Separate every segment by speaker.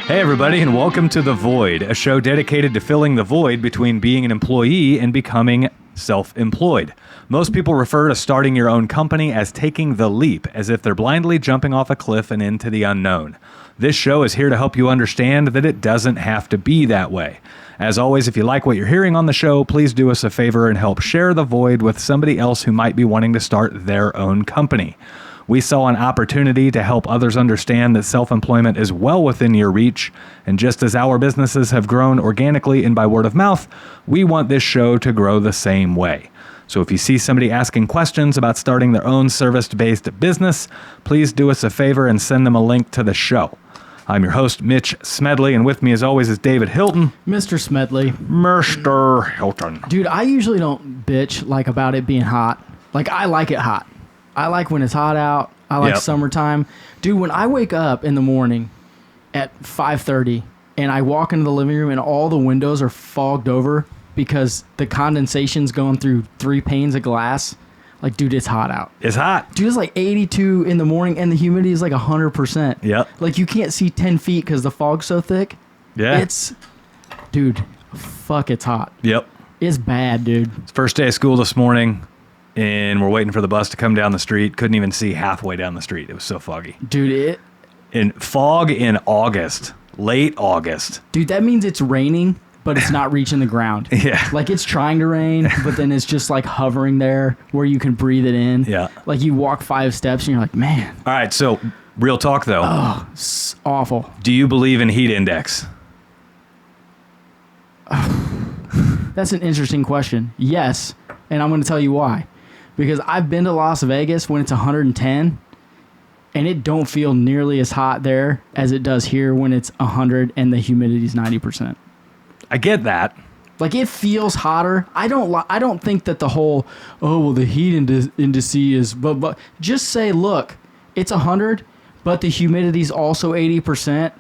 Speaker 1: Hey everybody, and welcome to The Void, a show dedicated to filling the void between being an employee and becoming self-employed. Most people refer to starting your own company as taking the leap, as if they're blindly jumping off a cliff and into the unknown. This show is here to help you understand that it doesn't have to be that way. As always, if you like what you're hearing on the show, please do us a favor and help share The Void with somebody else who might be wanting to start their own company. We saw an opportunity to help others understand that self-employment is well within your reach, and just as our businesses have grown organically and by word of mouth, we want this show to grow the same way. So if you see somebody asking questions about starting their own service-based business, please do us a favor and send them a link to the show. I'm your host, Mitch Smedley, and with me as always is David Hilton.
Speaker 2: Mr. Smedley.
Speaker 1: Mr. Hilton.
Speaker 2: Dude, I usually don't bitch about it being hot. I like it hot. I like when it's hot out. I like summertime. Dude, when I wake up in the morning at 5:30 and I walk into the living room and all the windows are fogged over because the condensation's going through 3 panes of glass, dude, it's hot out.
Speaker 1: It's hot.
Speaker 2: Dude, it's 82 in the morning and the humidity is 100%.
Speaker 1: Yep.
Speaker 2: You can't see 10 feet because the fog's so thick.
Speaker 1: Yeah.
Speaker 2: Dude, fuck, it's hot.
Speaker 1: Yep.
Speaker 2: It's bad, dude.
Speaker 1: It's first day of school this morning. And we're waiting for the bus to come down the street. Couldn't even see halfway down the street. It was so foggy.
Speaker 2: Dude,
Speaker 1: fog in August, late August.
Speaker 2: Dude, that means it's raining, but it's not reaching the ground.
Speaker 1: Yeah.
Speaker 2: It's trying to rain, but then it's just hovering there where you can breathe it in.
Speaker 1: Yeah.
Speaker 2: You walk 5 steps and you're like, man.
Speaker 1: All right, so real talk though.
Speaker 2: Oh, it's awful.
Speaker 1: Do you believe in heat index?
Speaker 2: That's an interesting question. Yes, and I'm going to tell you why. Because I've been to Las Vegas when it's 110, and it don't feel nearly as hot there as it does here when it's 100 and the humidity's 90%.
Speaker 1: I get that.
Speaker 2: It feels hotter. I don't think that the whole, the heat index is, but just say, look, it's 100, but the humidity's also 80%,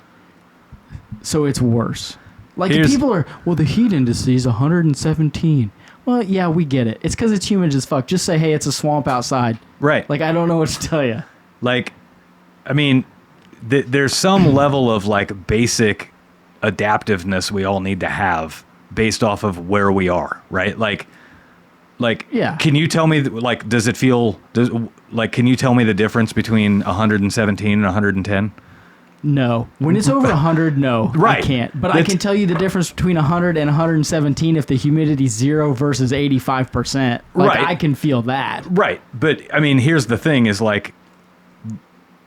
Speaker 2: so it's worse. People are, the heat index is 117. Well, yeah, we get it. It's because it's humid as fuck. Just say, hey, it's a swamp outside.
Speaker 1: Right.
Speaker 2: I don't know what to tell you.
Speaker 1: There's some level of basic adaptiveness we all need to have based off of where we are, right?
Speaker 2: Yeah.
Speaker 1: Can you tell me, does it feel, can you tell me the difference between 117 and 110?
Speaker 2: No. When it's over 100, no.
Speaker 1: Right.
Speaker 2: I can't. But I can tell you the difference between 100 and 117 if the humidity's 0 versus 85%.
Speaker 1: Right.
Speaker 2: I can feel that.
Speaker 1: Right. But, here's the thing is,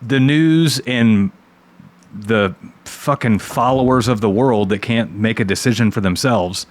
Speaker 1: the news and the fucking followers of the world that can't make a decision for themselves,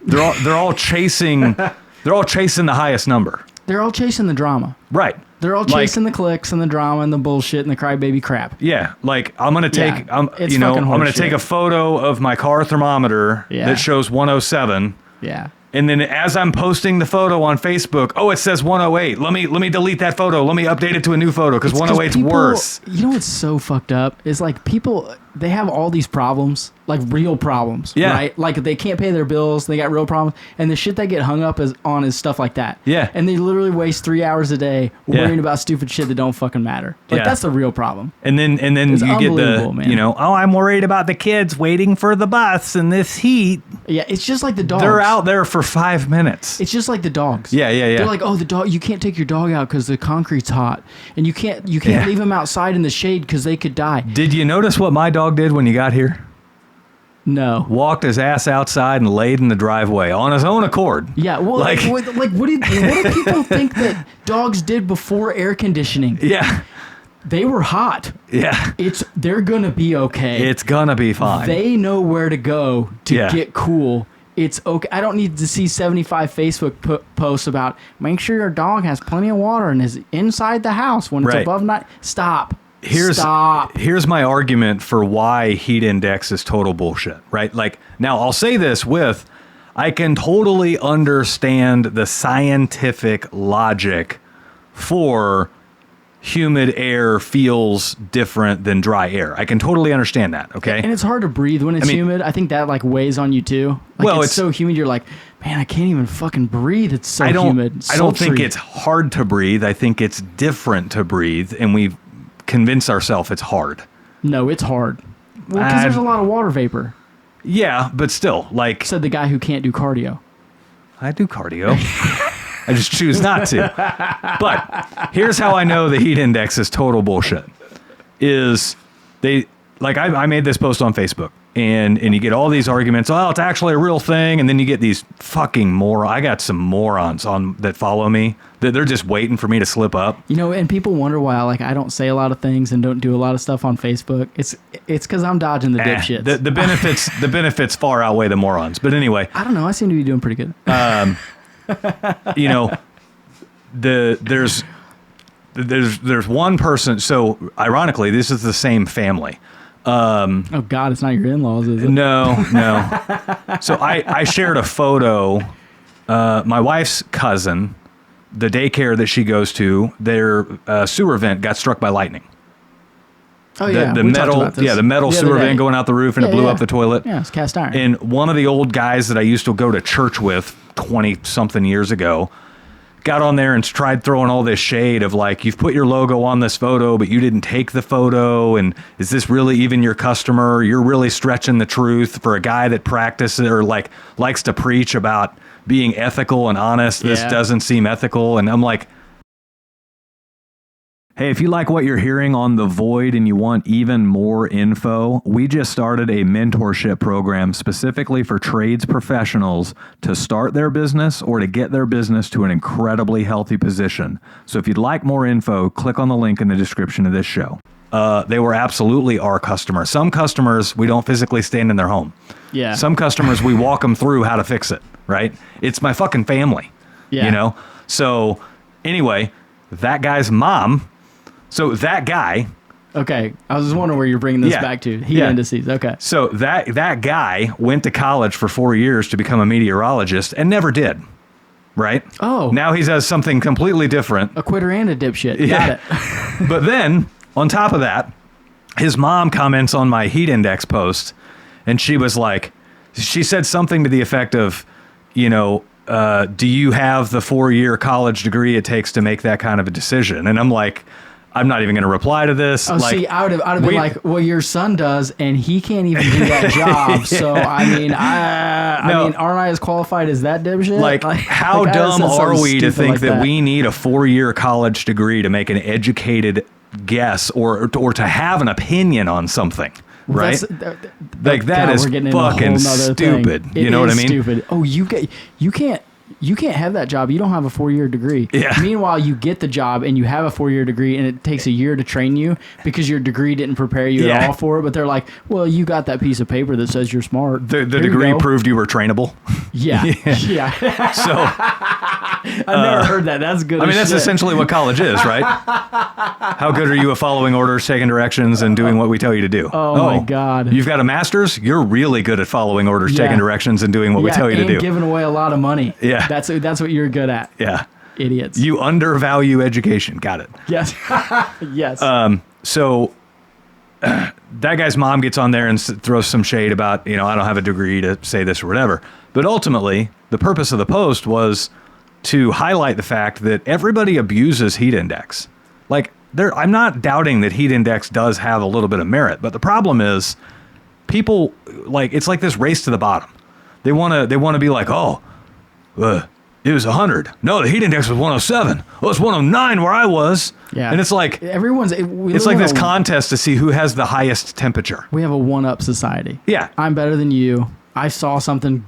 Speaker 1: they're all chasing the highest number.
Speaker 2: They're all chasing the drama.
Speaker 1: Right.
Speaker 2: They're all chasing the clicks and the drama and the bullshit and the crybaby crap.
Speaker 1: Yeah, I'm gonna take, I'm gonna take a photo of my car thermometer that shows 107.
Speaker 2: Yeah.
Speaker 1: And then as I'm posting the photo on Facebook, it says 108. Let me delete that photo. Let me update it to a new photo because 108's worse.
Speaker 2: You know what's so fucked up is people, they have all these problems, real problems, right? They can't pay their bills, they got real problems, and the shit they get hung up on is stuff like that.
Speaker 1: Yeah.
Speaker 2: And they literally waste 3 hours a day worrying about stupid shit that don't fucking matter. That's the real problem.
Speaker 1: And then
Speaker 2: it's
Speaker 1: you get the,
Speaker 2: man.
Speaker 1: I'm worried about the kids waiting for the bus in this heat.
Speaker 2: Yeah, it's just like the dogs.
Speaker 1: They're out there for 5 minutes.
Speaker 2: It's just like the dogs.
Speaker 1: Yeah.
Speaker 2: They're like, the dog, you can't take your dog out because the concrete's hot, and you can't leave him outside in the shade because they could die.
Speaker 1: Did you notice what my dog did when you got here?
Speaker 2: No.
Speaker 1: Walked his ass outside and laid in the driveway on his own accord.
Speaker 2: Yeah, well, what do people think that dogs did before air conditioning?
Speaker 1: Yeah.
Speaker 2: They were hot.
Speaker 1: Yeah.
Speaker 2: They're gonna be okay.
Speaker 1: It's gonna be fine.
Speaker 2: They know where to go to get cool. It's okay. I don't need to see 75 Facebook posts about make sure your dog has plenty of water and is inside the house when it's above night. Stop. Here's my argument for why heat index is total bullshit, right? Now I'll say this I can totally understand the scientific logic for humid air feels different than dry air. I can totally understand that, okay? And it's hard to breathe when it's humid. I think that weighs on you too. It's so humid, you're like, man, I can't even fucking breathe. It's so humid.
Speaker 1: I don't think it's hard to breathe. I think it's different to breathe, and we've convinced ourselves it's hard.
Speaker 2: No, it's hard. Well, because there's a lot of water vapor.
Speaker 1: Yeah, but still, like...
Speaker 2: Said the guy who can't do cardio.
Speaker 1: I do cardio. I just choose not to. But here's how I know the heat index is total bullshit. Is they... Like, I made this post on Facebook, and you get all these arguments, oh, it's actually a real thing, and then you get these fucking morons. I got some morons that follow me, that they're just waiting for me to slip up.
Speaker 2: You know, and people wonder why, like, I don't say a lot of things and don't do a lot of stuff on Facebook. It's because I'm dodging the dipshits.
Speaker 1: The benefits far outweigh the morons. But anyway.
Speaker 2: I don't know. I seem to be doing pretty good.
Speaker 1: You know, there's one person, so ironically, this is the same family.
Speaker 2: Oh God, it's not your in-laws, is it?
Speaker 1: No. So I shared a photo. My wife's cousin, the daycare that she goes to, their sewer vent got struck by lightning.
Speaker 2: Oh yeah,
Speaker 1: the metal sewer vent going out the roof, and it blew up the toilet.
Speaker 2: Yeah, it's cast iron.
Speaker 1: And one of the old guys that I used to go to church with 20-something years ago got on there and tried throwing all this shade of like, you've put your logo on this photo, but you didn't take the photo. And is this really even your customer? You're really stretching the truth for a guy that practices or like likes to preach about being ethical and honest. This doesn't seem ethical. And I'm like, hey, if you like what you're hearing on The Void and you want even more info, we just started a mentorship program specifically for trades professionals to start their business or to get their business to an incredibly healthy position. So if you'd like more info, click on the link in the description of this show. They were absolutely our customers. Some customers, we don't physically stand in their home.
Speaker 2: Yeah.
Speaker 1: Some customers, we walk them through how to fix it, right? It's my fucking family, you know? So anyway, that guy's mom... So that guy...
Speaker 2: Okay, I was just wondering where you're bringing this back to. Heat indices, okay.
Speaker 1: So that guy went to college for 4 years to become a meteorologist and never did, right?
Speaker 2: Oh.
Speaker 1: Now he says something completely different.
Speaker 2: A quitter and a dipshit. Got it.
Speaker 1: But then, on top of that, his mom comments on my heat index post, and she was like... She said something to the effect of, you know... do you have the 4-year college degree it takes to make that kind of a decision? And I'm like... I'm not even going to reply to this.
Speaker 2: Oh, like, see, I would have been like, well, your son does, and he can't even do that job. So, I mean, aren't I as qualified as that dipshit?
Speaker 1: Like how dumb are we to think that we need a 4-year college degree to make an educated guess or to have an opinion on something? Right? That is fucking stupid. You know what I mean?
Speaker 2: Stupid. Oh, you can't have that job. You don't have a 4-year degree.
Speaker 1: Yeah.
Speaker 2: Meanwhile, you get the job and you have a 4-year degree and it takes a year to train you because your degree didn't prepare you at all for it. But they're like, well, you got that piece of paper that says you're smart.
Speaker 1: The degree proved you were trainable.
Speaker 2: Yeah.
Speaker 1: So
Speaker 2: I've never heard that. That's good.
Speaker 1: I mean, that's essentially what college is, right? How good are you at following orders, taking directions, and doing what we tell you to do?
Speaker 2: Oh my God.
Speaker 1: You've got a master's? You're really good at following orders, taking directions, and doing what we tell you to do.
Speaker 2: And giving away a lot of money.
Speaker 1: Yeah.
Speaker 2: That's what you're good at.
Speaker 1: Yeah.
Speaker 2: Idiots.
Speaker 1: You undervalue education. Got it.
Speaker 2: Yes. Yes.
Speaker 1: So that guy's mom gets on there and throws some shade about, I don't have a degree to say this or whatever. But ultimately, the purpose of the post was to highlight the fact that everybody abuses heat index. Like, I'm not doubting that heat index does have a little bit of merit, but the problem is people, like, it's like this race to the bottom. They want to be like, it was 100. No, the heat index was 107. Oh, it's 109 where I was.
Speaker 2: Yeah.
Speaker 1: And it's like... It's like this contest to see who has the highest temperature.
Speaker 2: We have a one-up society.
Speaker 1: Yeah.
Speaker 2: I'm better than you. I saw something...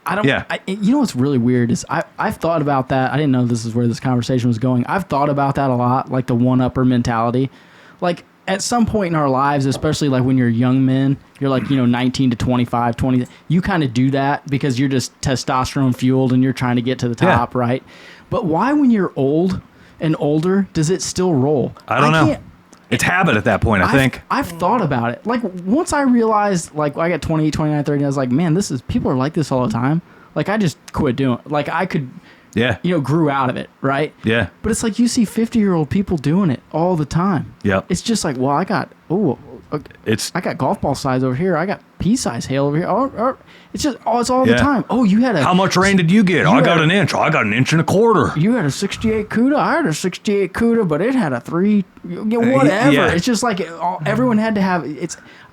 Speaker 2: I don't... Yeah. You know what's really weird is I've thought about that. I didn't know this is where this conversation was going. I've thought about that a lot, like the one-upper mentality. Like... At some point in our lives, especially like when you're young men, you're like, 19 to 25, 20, you kind of do that because you're just testosterone fueled and you're trying to get to the top, right? But why when you're old and older does it still roll?
Speaker 1: I don't know. It's habit at that point, I think.
Speaker 2: I've thought about it. Like once I realized, like I got 28, 29, 30, I was like, man, people are like this all the time. Like I just quit doing it. Like I could...
Speaker 1: Yeah.
Speaker 2: Grew out of it, right?
Speaker 1: Yeah.
Speaker 2: But it's like you see 50-year-old people doing it all the time.
Speaker 1: Yep.
Speaker 2: It's just like, well, I got golf ball size over here. I got pea-sized hail over here. It's just, it's all the time. Oh, you had a...
Speaker 1: How much rain did you get? I got an inch. I got an inch and a quarter.
Speaker 2: You had a 68 CUDA. I had a 68 CUDA, but it had a 3... Whatever.
Speaker 1: Yeah.
Speaker 2: It's just like everyone had to have...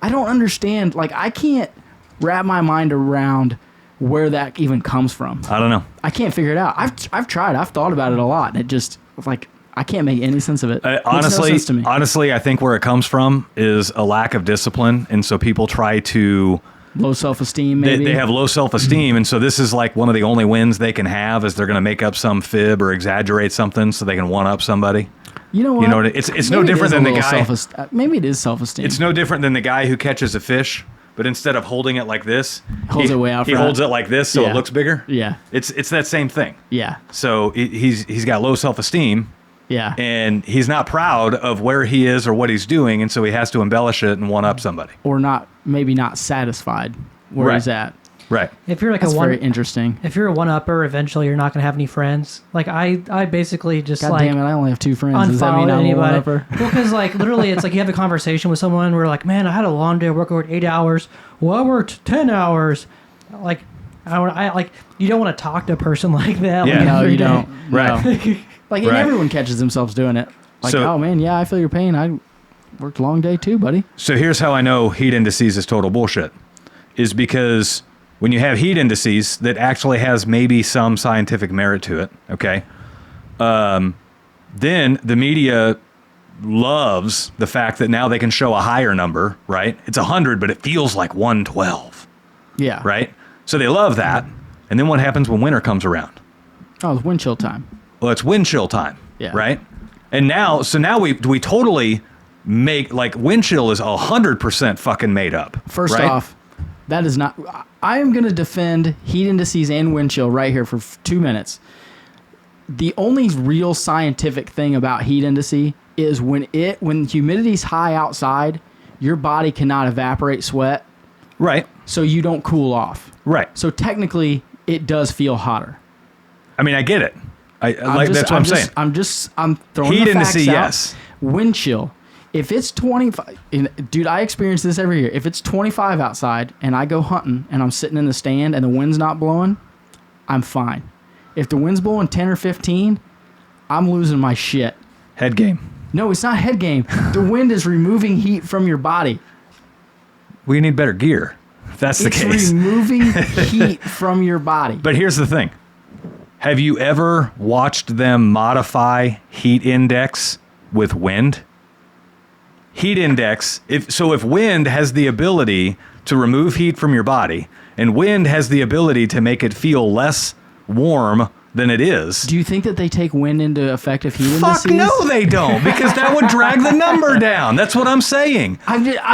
Speaker 2: I don't understand. Like, I can't wrap my mind around where that even comes from.
Speaker 1: I don't know.
Speaker 2: I can't figure it out. I've tried. I've thought about it a lot, and it just... like, I can't make any sense of it.
Speaker 1: Honestly,
Speaker 2: no sense to me.
Speaker 1: I think where it comes from is a lack of discipline, and so people try to
Speaker 2: low self-esteem. Maybe
Speaker 1: they have low self-esteem, and so this is like one of the only wins they can have is they're going to make up some fib or exaggerate something so they can one up somebody.
Speaker 2: You know what?
Speaker 1: It's no different than the guy.
Speaker 2: Maybe it is self-esteem.
Speaker 1: It's no different than the guy who catches a fish, but instead of holding it like this,
Speaker 2: holds it way out.
Speaker 1: He holds it like this so it looks bigger.
Speaker 2: Yeah,
Speaker 1: it's that same thing.
Speaker 2: Yeah.
Speaker 1: So he's got low self-esteem.
Speaker 2: Yeah.
Speaker 1: And he's not proud of where he is or what he's doing, and so he has to embellish it and one up somebody.
Speaker 2: Or maybe not satisfied where he's at.
Speaker 1: Right.
Speaker 3: If you're like
Speaker 2: That's very interesting.
Speaker 3: If you're a one-upper, eventually you're not going to have any friends. Like I basically just
Speaker 2: God damn it, I only have 2 friends. Does that
Speaker 3: unfollow
Speaker 2: mean I'm a
Speaker 3: anybody.
Speaker 2: one-upper?
Speaker 3: Well, because like literally, it's like you have a conversation with someone. We're like, man, I had a long day. I worked 8 hours. Well, I worked 10 hours. Like, you don't want to talk to a person like that.
Speaker 1: Yeah.
Speaker 3: Like,
Speaker 2: No,
Speaker 3: every
Speaker 2: you
Speaker 3: day.
Speaker 2: don't.
Speaker 1: Right.
Speaker 2: No. Like, and everyone catches themselves doing it. Like,
Speaker 1: So-
Speaker 2: oh man, yeah, I feel your pain. I worked a long day too, buddy.
Speaker 1: So here's how I know heat indices is total bullshit. Is because when you have heat indices that actually has maybe some scientific merit to it, okay, then the media loves the fact that now they can show a higher number, right? It's 100, but it feels like 112,
Speaker 2: Yeah.
Speaker 1: right? So they love that. And then what happens when winter comes around?
Speaker 2: Oh, it's wind chill time.
Speaker 1: Well, it's wind chill time,
Speaker 2: Yeah.
Speaker 1: right? And now we totally make, like, wind chill is 100% fucking made up.
Speaker 2: First
Speaker 1: right?
Speaker 2: off, that is not... I am going to defend heat indices and wind chill right here for 2 minutes. The only real scientific thing about heat indice is when humidity's high outside, your body cannot evaporate sweat,
Speaker 1: Right.
Speaker 2: so you don't cool off.
Speaker 1: Right.
Speaker 2: So technically, it does feel hotter.
Speaker 1: I mean, I get it. That's what I'm saying.
Speaker 2: I'm throwing
Speaker 1: Heat
Speaker 2: the facts
Speaker 1: indice,
Speaker 2: out.
Speaker 1: yes.
Speaker 2: Wind chill. If it's 25, dude, I experience this every year. If it's 25 outside and I go hunting and I'm sitting in the stand and the wind's not blowing, I'm fine. If the wind's blowing 10 or 15, I'm losing my shit.
Speaker 1: Head game.
Speaker 2: No, it's not head game. The wind is removing heat from your body.
Speaker 1: We need better gear. If that's the
Speaker 2: It's
Speaker 1: case.
Speaker 2: removing heat from your body.
Speaker 1: But here's the thing. Have you ever watched them modify heat index with wind? Heat index, if wind has the ability to remove heat from your body, and wind has the ability to make it feel less warm than it is.
Speaker 2: Do you think that they take wind into effect if heat
Speaker 1: Fuck
Speaker 2: indices?
Speaker 1: no, they don't, because that would drag the number down. That's what I'm saying.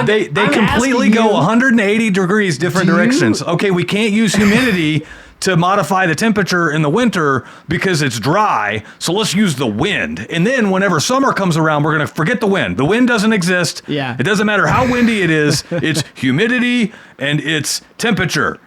Speaker 1: They completely go 180 degrees different directions. Okay, we can't use humidity to modify the temperature in the winter because it's dry, so let's use the wind. And then whenever summer comes around, we're going to forget the wind. The wind doesn't exist.
Speaker 2: Yeah.
Speaker 1: It doesn't matter how windy it is. It's humidity and it's temperature.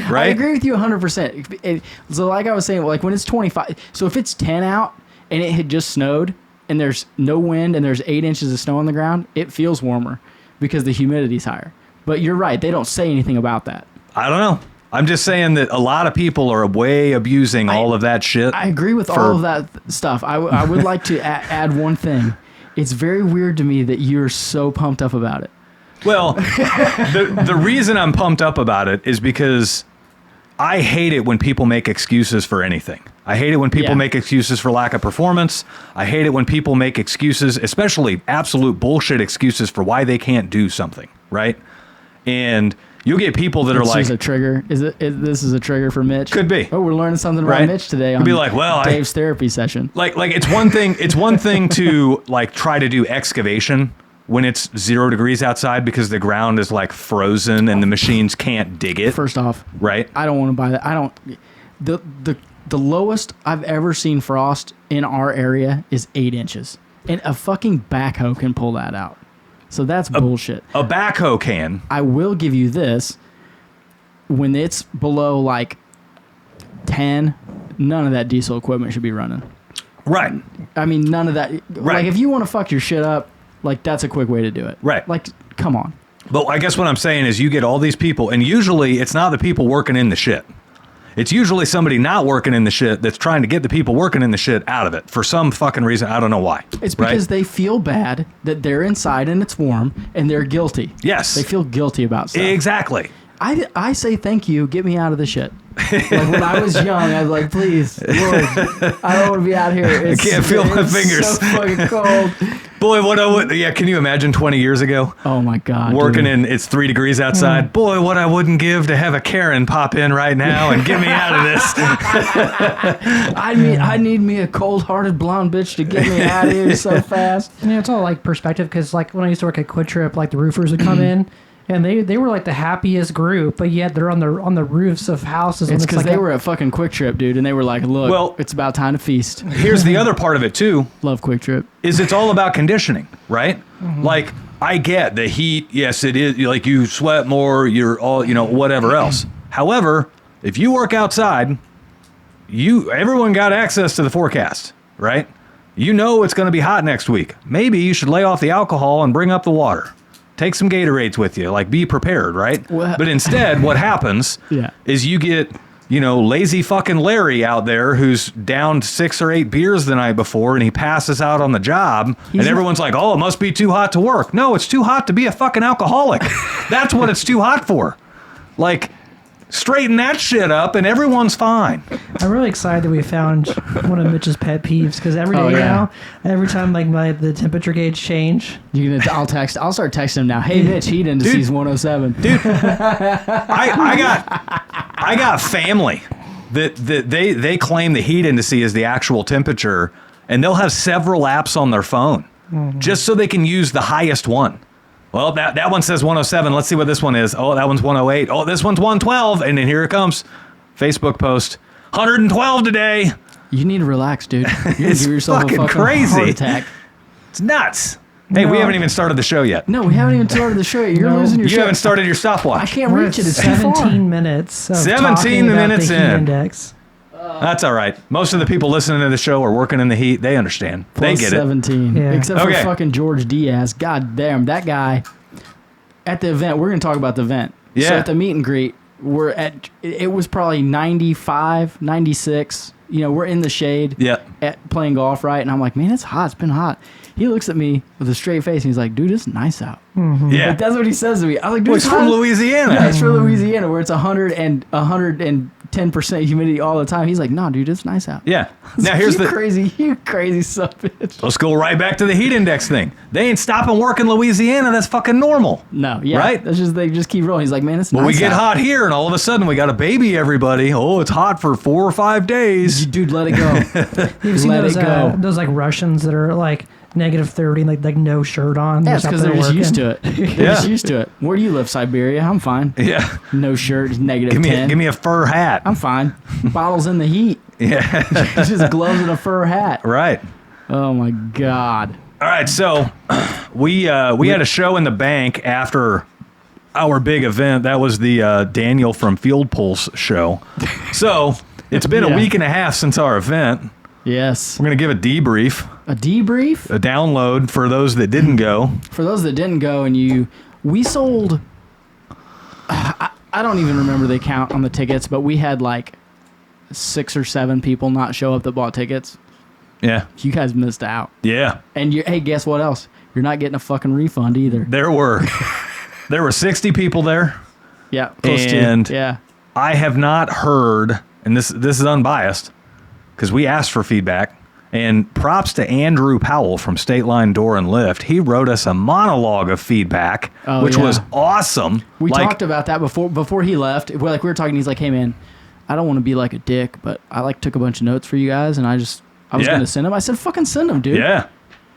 Speaker 1: Right?
Speaker 2: I agree with you 100%. So like I was saying, like when it's 25, so if it's 10 out and it had just snowed and there's no wind and there's 8 inches of snow on the ground, it feels warmer because the humidity's higher. But you're right. They don't say anything about that.
Speaker 1: I don't know. I'm just saying that a lot of people are way abusing all of that shit.
Speaker 2: I agree with all of that stuff. I would like to add one thing. It's very weird to me that you're so pumped up about it.
Speaker 1: Well, the reason I'm pumped up about it is because I hate it when people make excuses for anything. I hate it when people make excuses for lack of performance. I hate it when people make excuses, especially absolute bullshit excuses for why they can't do something, right? And you'll get people that are like...
Speaker 2: This is a trigger. This is a trigger for Mitch?
Speaker 1: Could be.
Speaker 2: Oh, we're learning something about
Speaker 1: Right?
Speaker 2: Mitch today on
Speaker 1: Could be like, well,
Speaker 2: Dave's therapy session.
Speaker 1: Like it's one thing to like try to do excavation when it's 0 degrees outside because the ground is like frozen and the machines can't dig it.
Speaker 2: First off,
Speaker 1: right?
Speaker 2: I don't want to buy that. I don't. The lowest I've ever seen frost in our area is 8 inches, and a fucking backhoe can pull that out. So that's bullshit.
Speaker 1: A backhoe can.
Speaker 2: I will give you this: when it's below like 10, none of that diesel equipment should be running.
Speaker 1: Right.
Speaker 2: I mean, none of that.
Speaker 1: Right.
Speaker 2: Like, if you want to fuck your shit up, like, that's a quick way to do it.
Speaker 1: Right.
Speaker 2: Like, come on.
Speaker 1: But I guess what I'm saying is you get all these people, and usually it's not the people working in the shit. It's usually somebody not working in the shit that's trying to get the people working in the shit out of it for some fucking reason. I don't know why.
Speaker 2: It's because they feel bad that they're inside and it's warm and they're guilty.
Speaker 1: Yes.
Speaker 2: They feel guilty about stuff.
Speaker 1: Exactly.
Speaker 2: I say thank you. Get me out of the shit. Like when I was young, I was like, please, Lord, I don't want to be out here.
Speaker 1: I can't feel my fingers.
Speaker 2: So fucking cold.
Speaker 1: Boy, what I would, yeah, can you imagine 20 years ago?
Speaker 2: Oh my God.
Speaker 1: Working
Speaker 2: dude.
Speaker 1: in, it's 3 degrees outside. Boy, what I wouldn't give to have a Karen pop in right now and get me out of this.
Speaker 2: I need me a cold-hearted blonde bitch to get me out of here so fast.
Speaker 3: Yeah, it's all like perspective because like when I used to work at Quick Trip, like the roofers would come in. And they were like the happiest group, but yet they're on the roofs of houses.
Speaker 2: It's because
Speaker 3: like
Speaker 2: they were at fucking Quick Trip, dude, and they were like, "Look,
Speaker 1: Well,
Speaker 2: it's about time to feast."
Speaker 1: Here's the other part of it too.
Speaker 2: Love Quick Trip.
Speaker 1: Is it's all about conditioning, right? Like I get the heat. Yes, it is. Like you sweat more. You're all, whatever else. However, if you work outside, everyone got access to the forecast, right? You know it's going to be hot next week. Maybe you should lay off the alcohol and bring up the water. Take some Gatorades with you. Like, be prepared, right?
Speaker 2: Well,
Speaker 1: but instead, what happens is you get, lazy fucking Larry out there who's downed 6 or 8 beers the night before, and he passes out on the job, and everyone's like, oh, it must be too hot to work. No, it's too hot to be a fucking alcoholic. That's what it's too hot for. Like, straighten that shit up, and everyone's fine.
Speaker 3: I'm really excited that we found one of Mitch's pet peeves because every day now, every time like the temperature gauge change,
Speaker 2: I'll start texting him now. Hey, Mitch, heat indices 107.
Speaker 1: Dude, I got family that they claim the heat index is the actual temperature, and they'll have several apps on their phone just so they can use the highest one. Well, that one says 107. Let's see what this one is. Oh, that one's 108. Oh, this one's 112. And then here it comes. Facebook post. 112 today.
Speaker 2: You need to relax, dude. You're gonna
Speaker 1: It's
Speaker 2: give yourself
Speaker 1: fucking
Speaker 2: a fucking
Speaker 1: crazy.
Speaker 2: heart attack.
Speaker 1: It's nuts. Hey, we haven't even started the show yet.
Speaker 2: No, we haven't even started the show yet. You're losing your
Speaker 1: You
Speaker 2: shit.
Speaker 1: haven't started your stopwatch.
Speaker 2: I can't
Speaker 3: we're
Speaker 2: reach
Speaker 3: at
Speaker 2: it. It's too far.
Speaker 3: 17 minutes. Of
Speaker 1: 17
Speaker 3: talking about
Speaker 1: minutes
Speaker 3: the heat
Speaker 1: in.
Speaker 3: index.
Speaker 1: That's all right. Most of the people listening to the show are working in the heat. They understand.
Speaker 2: Plus
Speaker 1: They get
Speaker 2: 17.
Speaker 3: Yeah.
Speaker 2: Except for
Speaker 1: Okay.
Speaker 2: fucking George Diaz. God damn, that guy. At the event, we're going to talk about the event.
Speaker 1: Yeah.
Speaker 2: So at the meet and greet, it was probably 95, 96. We're in the shade playing golf, right? And I'm like, man, it's hot. It's been hot. He looks at me with a straight face, and he's like, dude, it's nice out.
Speaker 3: Mm-hmm.
Speaker 1: Yeah.
Speaker 2: Like, that's what he says to me. I was like, dude,
Speaker 1: Well,
Speaker 2: it's
Speaker 1: it's from
Speaker 2: hot.
Speaker 1: Louisiana.
Speaker 2: Yeah, it's from Louisiana, where it's 110% humidity all the time. He's like, no, dude, it's nice out.
Speaker 1: Yeah.
Speaker 2: I was
Speaker 1: Now
Speaker 2: like,
Speaker 1: here's
Speaker 2: you crazy son of a bitch.
Speaker 1: Let's go right back to the heat index thing. They ain't stopping work in Louisiana. That's fucking normal.
Speaker 2: No, yeah.
Speaker 1: Right?
Speaker 2: They just keep rolling. He's like, man, it's
Speaker 1: But
Speaker 2: nice
Speaker 1: we get
Speaker 2: out.
Speaker 1: hot here, and all of a sudden we got a baby, everybody. Oh, it's hot for 4 or 5 days.
Speaker 2: Dude, let it go.
Speaker 3: You've seen
Speaker 2: Let
Speaker 3: those
Speaker 2: it go.
Speaker 3: those like Russians that are like -30 and like no shirt on.
Speaker 2: Yeah, it's because they're just used to it. They're just
Speaker 1: Yeah.
Speaker 2: used to it. Where do you live, Siberia? I'm fine.
Speaker 1: Yeah.
Speaker 2: No shirt, it's negative
Speaker 1: Give
Speaker 2: 10.
Speaker 1: me a fur hat.
Speaker 2: I'm fine. Bottles in the heat.
Speaker 1: Yeah.
Speaker 2: Just gloves and a fur hat.
Speaker 1: Right.
Speaker 2: Oh my God.
Speaker 1: All right, so we had a show in the bank after our big event. That was the Daniel from Field Pulse show. So it's been a week and a half since our event.
Speaker 2: Yes.
Speaker 1: We're going to give a debrief,
Speaker 2: A debrief?
Speaker 1: a download for those that didn't go.
Speaker 2: For those that didn't go we sold, I don't even remember the count on the tickets, but we had like 6 or 7 people not show up that bought tickets.
Speaker 1: Yeah.
Speaker 2: You guys missed out.
Speaker 1: Yeah.
Speaker 2: And hey, guess what else? You're not getting a fucking refund either.
Speaker 1: There were 60 people there.
Speaker 2: Yeah. Close
Speaker 1: And
Speaker 2: to. Yeah.
Speaker 1: I have not heard, and this is unbiased, because we asked for feedback, and props to Andrew Powell from State Line Door and Lift. He wrote us a monologue of feedback, which was awesome.
Speaker 2: We talked about that before he left. We were talking. He's like, "Hey man, I don't want to be like a dick, but I took a bunch of notes for you guys, and I was gonna send them." I said, "Fucking send them, dude."
Speaker 1: Yeah,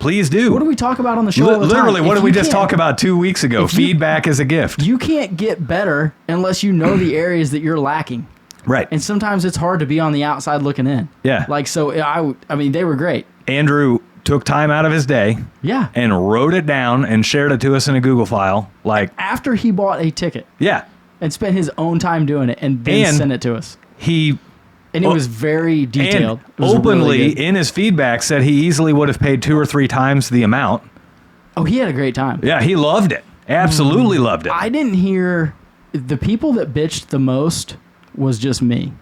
Speaker 1: please do.
Speaker 2: What do we talk about on the show? All the
Speaker 1: Literally,
Speaker 2: time?
Speaker 1: what
Speaker 2: If
Speaker 1: did we
Speaker 2: you
Speaker 1: just
Speaker 2: can't-
Speaker 1: talk about 2 weeks ago? Feedback is a gift.
Speaker 2: You can't get better unless you know the areas that you're lacking.
Speaker 1: Right.
Speaker 2: And sometimes it's hard to be on the outside looking in.
Speaker 1: Yeah.
Speaker 2: I mean, they were great.
Speaker 1: Andrew took time out of his day.
Speaker 2: Yeah.
Speaker 1: And wrote it down and shared it to us in a Google file. Like,
Speaker 2: After he bought a ticket
Speaker 1: yeah.
Speaker 2: and spent his own time doing it and then sent it to us. And it was very detailed.
Speaker 1: And
Speaker 2: It was
Speaker 1: openly
Speaker 2: really good.
Speaker 1: in his feedback said he easily would have paid 2 or 3 times the amount.
Speaker 2: Oh, he had a great time.
Speaker 1: Yeah, he loved it. Absolutely loved it.
Speaker 2: I didn't hear the people that bitched the most was just me.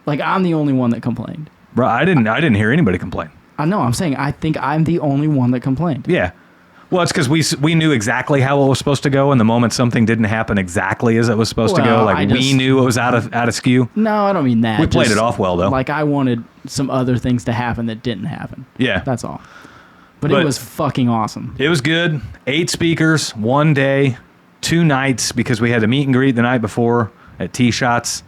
Speaker 2: Like, I'm the only one that complained.
Speaker 1: Bro, I didn't hear anybody complain.
Speaker 2: I know. I'm saying I think I'm the only one that complained.
Speaker 1: Yeah. Well, it's because we knew exactly how it was supposed to go, and the moment something didn't happen exactly as it was supposed to go, like we knew it was out of skew.
Speaker 2: No, I don't mean that.
Speaker 1: We played it off well, though.
Speaker 2: Like, I wanted some other things to happen that didn't happen.
Speaker 1: Yeah.
Speaker 2: That's all. But it was fucking awesome.
Speaker 1: It was good. 8 speakers, 1 day, 2 nights, because we had a meet and greet the night before at T-Shots.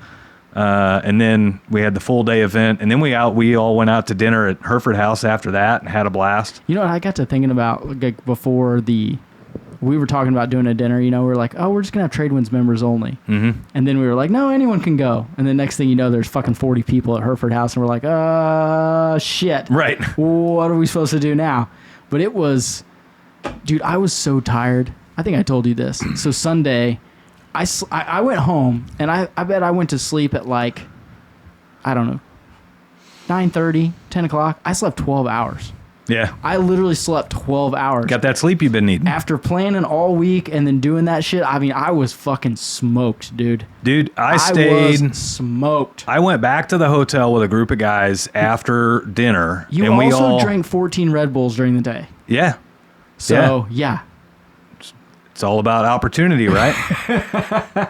Speaker 1: And then we had the full day event, and then we all went out to dinner at Hereford House after that and had a blast.
Speaker 2: You know what I got to thinking about, like, before we were talking about doing a dinner, we were like, oh, we're just gonna have Tradewinds members only. Mm-hmm. And then we were like, no, anyone can go. And the next thing you know, there's fucking 40 people at Hereford House, and we're like, shit.
Speaker 1: Right.
Speaker 2: What are we supposed to do now? But it was, dude, I was so tired. I think I told you this. So Sunday, I went home, and I bet I went to sleep at, like, I don't know, 9:30, 10 o'clock. I slept 12 hours.
Speaker 1: Yeah.
Speaker 2: I literally slept 12 hours.
Speaker 1: Got that sleep you've been needing.
Speaker 2: After planning all week and then doing that shit, I mean, I was fucking smoked, dude.
Speaker 1: Dude, I
Speaker 2: was smoked.
Speaker 1: I went back to the hotel with a group of guys after dinner.
Speaker 2: You
Speaker 1: and
Speaker 2: also
Speaker 1: we all
Speaker 2: drank 14 Red Bulls during the day.
Speaker 1: Yeah.
Speaker 2: So, yeah.
Speaker 1: It's all about opportunity, right?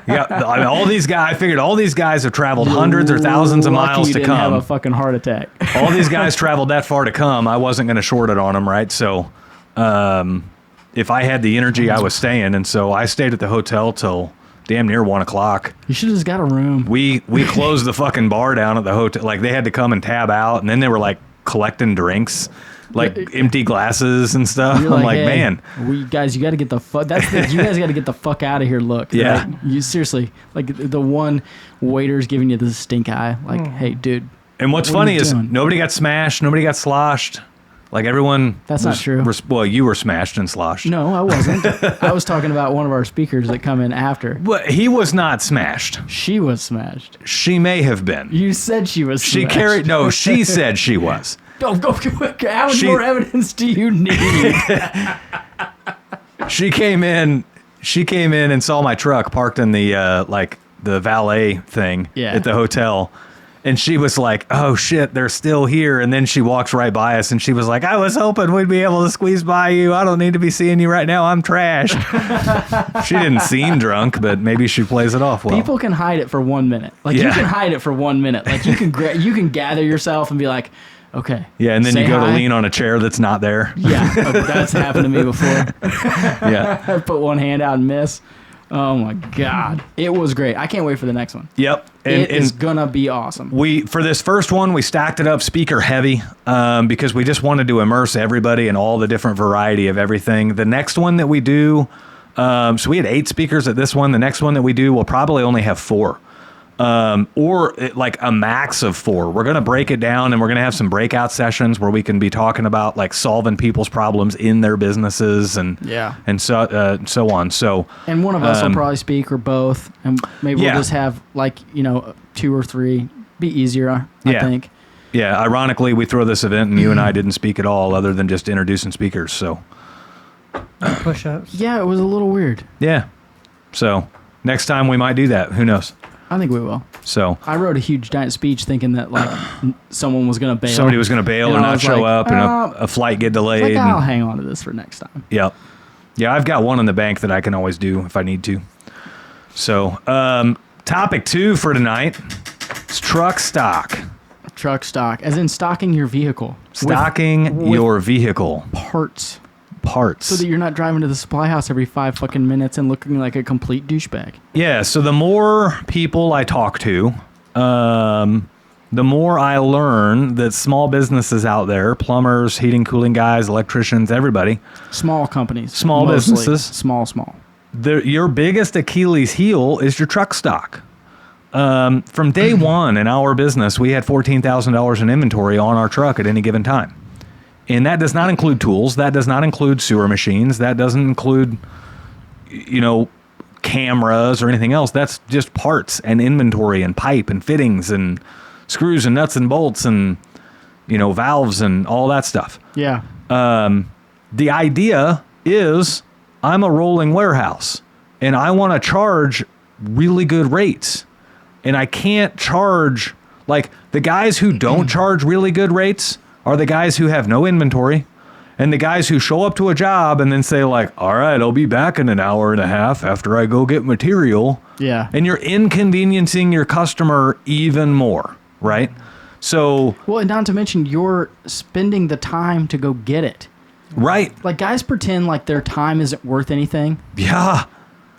Speaker 1: Yeah, I mean, all these guys. I figured all these guys have traveled hundreds or thousands of miles to
Speaker 2: didn't
Speaker 1: come.
Speaker 2: Have a fucking heart attack.
Speaker 1: All these guys traveled that far to come. I wasn't going to short it on them, right? So, if I had the energy, I was staying, and so I stayed at the hotel till damn near 1 o'clock.
Speaker 2: You should have just got a room.
Speaker 1: We closed the fucking bar down at the hotel. Like, they had to come and tab out, and then they were like collecting drinks. Like empty glasses and stuff.
Speaker 2: You're
Speaker 1: I'm like,
Speaker 2: hey,
Speaker 1: man,
Speaker 2: you guys got to get the fuck. You guys got to get the fuck out of here. Look,
Speaker 1: yeah.
Speaker 2: Like, you seriously, like, the one waiter's giving you the stink eye. Like, hey, dude.
Speaker 1: And what's funny is nobody got smashed, nobody got sloshed. Like, everyone.
Speaker 2: That's not true.
Speaker 1: Well, you were smashed and sloshed.
Speaker 2: No, I wasn't. I was talking about one of our speakers that come in after.
Speaker 1: But he was not smashed.
Speaker 2: She was smashed.
Speaker 1: She may have been.
Speaker 2: You said she was.
Speaker 1: She
Speaker 2: smashed.
Speaker 1: No, she said she was.
Speaker 2: Go. How much more evidence do you need?
Speaker 1: She came in and saw my truck parked in the the valet thing at the hotel. And she was like, oh, shit, they're still here. And then she walks right by us, and she was like, I was hoping we'd be able to squeeze by you. I don't need to be seeing you right now. I'm trashed. She didn't seem drunk, but maybe she plays it off well.
Speaker 2: People can hide it for 1 minute. Like, you can hide it for 1 minute. Like, you can gather yourself and be like, okay.
Speaker 1: Yeah, and then you go to lean on a chair that's not there.
Speaker 2: Yeah, that's happened to me before.
Speaker 1: Yeah.
Speaker 2: I put one hand out and miss. Oh my God. It was great. I can't wait for the next one.
Speaker 1: Yep.
Speaker 2: And it's going to be awesome.
Speaker 1: For this first one, we stacked it up speaker heavy because we just wanted to immerse everybody in all the different variety of everything. The next one that we do, so we had 8 speakers at this one. The next one that we do, we'll probably only have 4. Or like a max of 4. We're going to break it down, and we're going to have some breakout sessions where we can be talking about like solving people's problems in their businesses and so on. So,
Speaker 2: and one of us will probably speak, or both, and maybe we'll just have like 2 or 3. Be easier, I think.
Speaker 1: Yeah. Ironically, we throw this event, and you and I didn't speak at all, other than just introducing speakers. So,
Speaker 3: push-ups.
Speaker 2: Yeah, it was a little weird.
Speaker 1: Yeah. So next time we might do that. Who knows?
Speaker 2: I think we will.
Speaker 1: So
Speaker 2: I wrote a huge giant speech thinking that like someone was going to bail.
Speaker 1: Somebody was going to bail or not show up, and a flight get delayed.
Speaker 2: Like, I'll hang on to this for next time.
Speaker 1: Yep. Yeah, I've got one in the bank that I can always do if I need to. So, topic 2 for tonight is truck stock.
Speaker 2: Truck stock, as in stocking your vehicle.
Speaker 1: Stocking your vehicle.
Speaker 2: Parts.
Speaker 1: So
Speaker 2: that you're not driving to the supply house every 5 fucking minutes and looking like a complete douchebag.
Speaker 1: Yeah, so the more people I talk to, the more I learn that small businesses out there, plumbers, heating, cooling guys, electricians, everybody.
Speaker 2: Small companies.
Speaker 1: Small businesses.
Speaker 2: Small.
Speaker 1: Your biggest Achilles heel is your truck stock. From day one in our business, we had $14,000 in inventory on our truck at any given time. And that does not include tools. That does not include sewer machines. That doesn't include, cameras or anything else. That's just parts and inventory and pipe and fittings and screws and nuts and bolts and, valves and all that stuff.
Speaker 2: Yeah.
Speaker 1: The idea is I'm a rolling warehouse and I want to charge really good rates. And I can't charge, like, the guys who don't charge really good rates are the guys who have no inventory, and the guys who show up to a job and then say, like, all right, I'll be back in an hour and a half after I go get material.
Speaker 2: Yeah.
Speaker 1: And you're inconveniencing your customer even more, right? So,
Speaker 2: well, and not to mention, you're spending the time to go get it.
Speaker 1: right.
Speaker 2: Like, guys pretend like their time isn't worth anything.
Speaker 1: Yeah.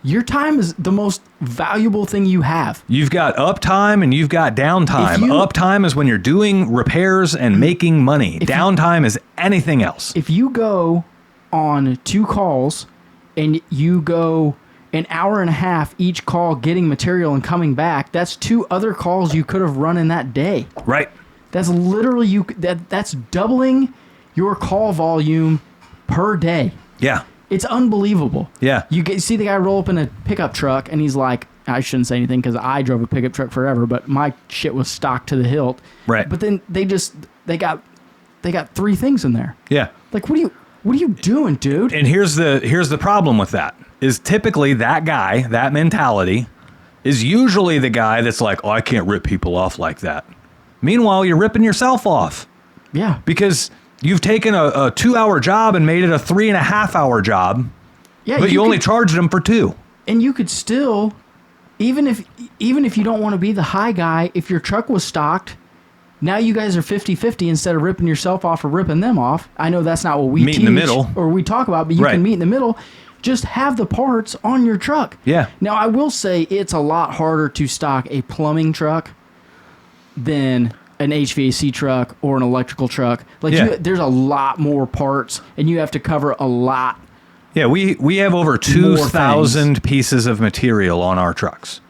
Speaker 2: Your time is the most valuable thing you have.
Speaker 1: You've got uptime and you've got downtime.
Speaker 2: If you-
Speaker 1: Uptime is when you're doing repairs and making money. Downtime is anything else.
Speaker 2: If you go on 2 calls and you go an hour and a half each call getting material and coming back, that's 2 other calls you could have run in that day.
Speaker 1: Right.
Speaker 2: That's literally that's doubling your call volume per day.
Speaker 1: Yeah.
Speaker 2: It's unbelievable.
Speaker 1: Yeah.
Speaker 2: You see the guy roll up in a pickup truck and he's like, I shouldn't say anything because I drove a pickup truck forever, but my shit was stocked to the hilt.
Speaker 1: Right.
Speaker 2: But then they got 3 things in there.
Speaker 1: Yeah.
Speaker 2: Like, what are you doing, dude?
Speaker 1: And here's the problem with that is typically that guy, that mentality is usually the guy that's like, oh, I can't rip people off like that. Meanwhile, you're ripping yourself off
Speaker 2: Yeah.
Speaker 1: because you've taken a 2-hour job and made it a 3.5-hour job,
Speaker 2: Yeah.
Speaker 1: but you only charged them for 2.
Speaker 2: And you could still, even if you don't want to be the high guy, if your truck was stocked, now you guys are 50-50 instead of ripping yourself off or ripping them off. I know that's not what we
Speaker 1: Meet
Speaker 2: teach
Speaker 1: in the middle.
Speaker 2: or we talk about, but you
Speaker 1: Right.
Speaker 2: can meet in the middle. Just have the parts on your truck.
Speaker 1: Yeah.
Speaker 2: Now, I will say it's a lot harder to stock a plumbing truck than an HVAC truck or an electrical truck. Like,
Speaker 1: Yeah.
Speaker 2: there's a lot more parts, and you have to cover a lot.
Speaker 1: Yeah, we have over 2,000 pieces of material on our trucks.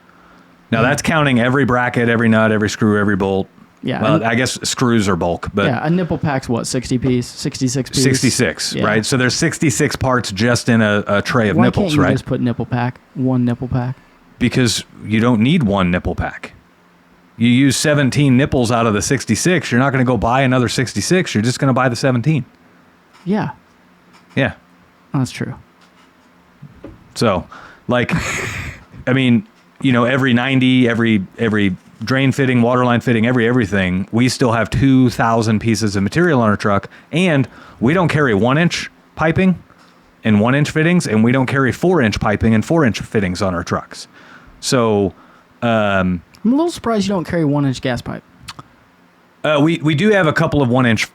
Speaker 1: Now, that's counting every bracket, every nut, every screw, every bolt.
Speaker 2: Yeah.
Speaker 1: Well,
Speaker 2: and-
Speaker 1: I guess screws are bulk, but
Speaker 2: yeah, a nipple pack's what, 60 piece, 66 piece?
Speaker 1: 66,
Speaker 2: Yeah.
Speaker 1: right? So there's 66 parts just in a tray of
Speaker 2: Why
Speaker 1: nipples,
Speaker 2: can't you
Speaker 1: right?
Speaker 2: just put nipple pack, one nipple pack?
Speaker 1: Because you don't need one nipple pack. You use 17 nipples out of the 66. You're not going to go buy another 66. You're just going to buy the 17.
Speaker 2: Yeah,
Speaker 1: Yeah.
Speaker 2: that's true.
Speaker 1: So, like, I mean, every 90, every drain fitting, water line fitting, everything, we still have 2,000 pieces of material on our truck, and we don't carry 1-inch piping and 1-inch fittings, and we don't carry 4-inch piping and 4-inch fittings on our trucks. So,
Speaker 2: I'm a little surprised you don't carry 1-inch gas pipe.
Speaker 1: we do have a couple of 1-inch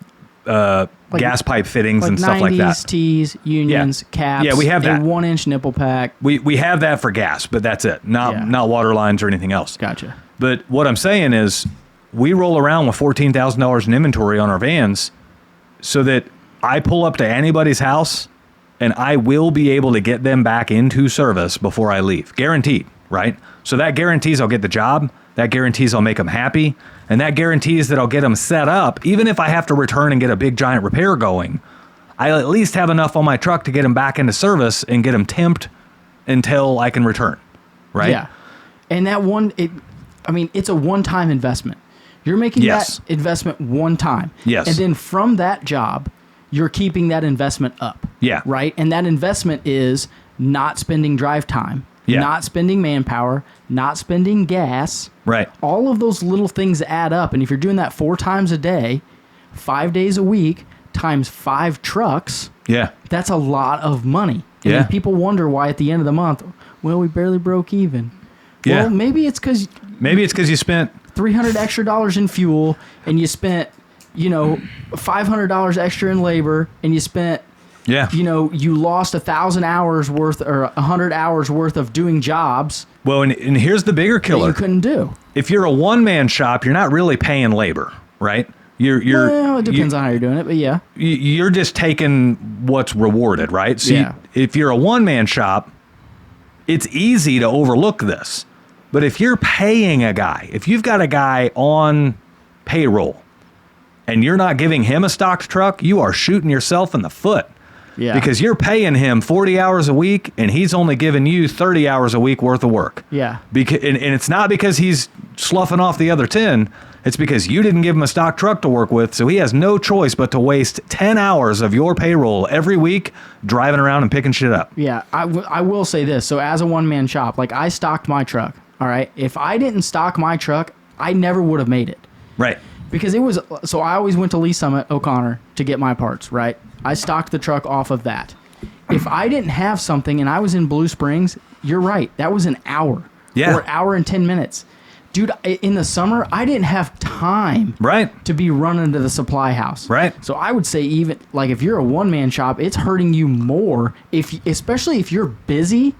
Speaker 1: gas pipe fittings
Speaker 2: Like
Speaker 1: and stuff
Speaker 2: 90s,
Speaker 1: like that.
Speaker 2: T's, unions, caps.
Speaker 1: Yeah, we have that.
Speaker 2: A 1-inch nipple pack.
Speaker 1: We have that for gas, but that's it.
Speaker 2: Yeah.
Speaker 1: Not water lines or anything else.
Speaker 2: Gotcha.
Speaker 1: But what I'm saying is we roll around with $14,000 in inventory on our vans so that I pull up to anybody's house and I will be able to get them back into service before I leave. Guaranteed, right? So that guarantees I'll get the job. That guarantees I'll make them happy. And that guarantees that I'll get them set up. Even if I have to return and get a big giant repair going, I'll at least have enough on my truck to get them back into service and get them temped until I can return, right?
Speaker 2: Yeah. And that it's a one-time investment. You're making
Speaker 1: Yes.
Speaker 2: that investment one time.
Speaker 1: Yes.
Speaker 2: And then from that job, you're keeping that investment up.
Speaker 1: Yeah.
Speaker 2: Right? And that investment is not spending drive time,
Speaker 1: Yeah.
Speaker 2: not spending manpower, not spending gas.
Speaker 1: Right.
Speaker 2: All of those little things add up. And if you're doing that 4 times a day, 5 days a week, times 5 trucks,
Speaker 1: Yeah.
Speaker 2: that's a lot of money. And
Speaker 1: Yeah.
Speaker 2: then people wonder why at the end of the month, well, we barely broke even.
Speaker 1: Yeah.
Speaker 2: Well, maybe it's because
Speaker 1: You spent
Speaker 2: $300 extra dollars in fuel, and you spent, $500 extra in labor, and you spent, you lost 1,000 hours worth or 100 hours worth of doing jobs
Speaker 1: Well, and here's the bigger
Speaker 2: that
Speaker 1: killer.
Speaker 2: you couldn't do.
Speaker 1: If you're a one-man shop, you're not really paying labor, right?
Speaker 2: Well, it depends on how you're doing it, but yeah.
Speaker 1: You're just taking what's rewarded, right? So
Speaker 2: Yeah.
Speaker 1: if you're a one-man shop, it's easy to overlook this. But if you're paying a guy, if you've got a guy on payroll and you're not giving him a stocked truck, you are shooting yourself in the foot.
Speaker 2: Yeah.
Speaker 1: Because you're paying him 40 hours a week and he's only giving you 30 hours a week worth of work.
Speaker 2: Yeah.
Speaker 1: And it's not because he's sloughing off the other 10. It's because you didn't give him a stock truck to work with, so he has no choice but to waste 10 hours of your payroll every week driving around and picking shit up.
Speaker 2: Yeah, I will say this. So as a one-man shop, like I stocked my truck, all right? If I didn't stock my truck, I never would have made it.
Speaker 1: Right.
Speaker 2: Because it was, so I always went to Lee Summit, O'Connor, to get my parts, right? I stocked the truck off of that. If I didn't have something and I was in Blue Springs, you're right, that was an hour.
Speaker 1: Yeah.
Speaker 2: Or an hour and 10 minutes. Dude, in the summer, I didn't have time to be running to the supply house.
Speaker 1: Right.
Speaker 2: So I would say even, like, if you're a one-man shop, it's hurting you more, especially if you're busy.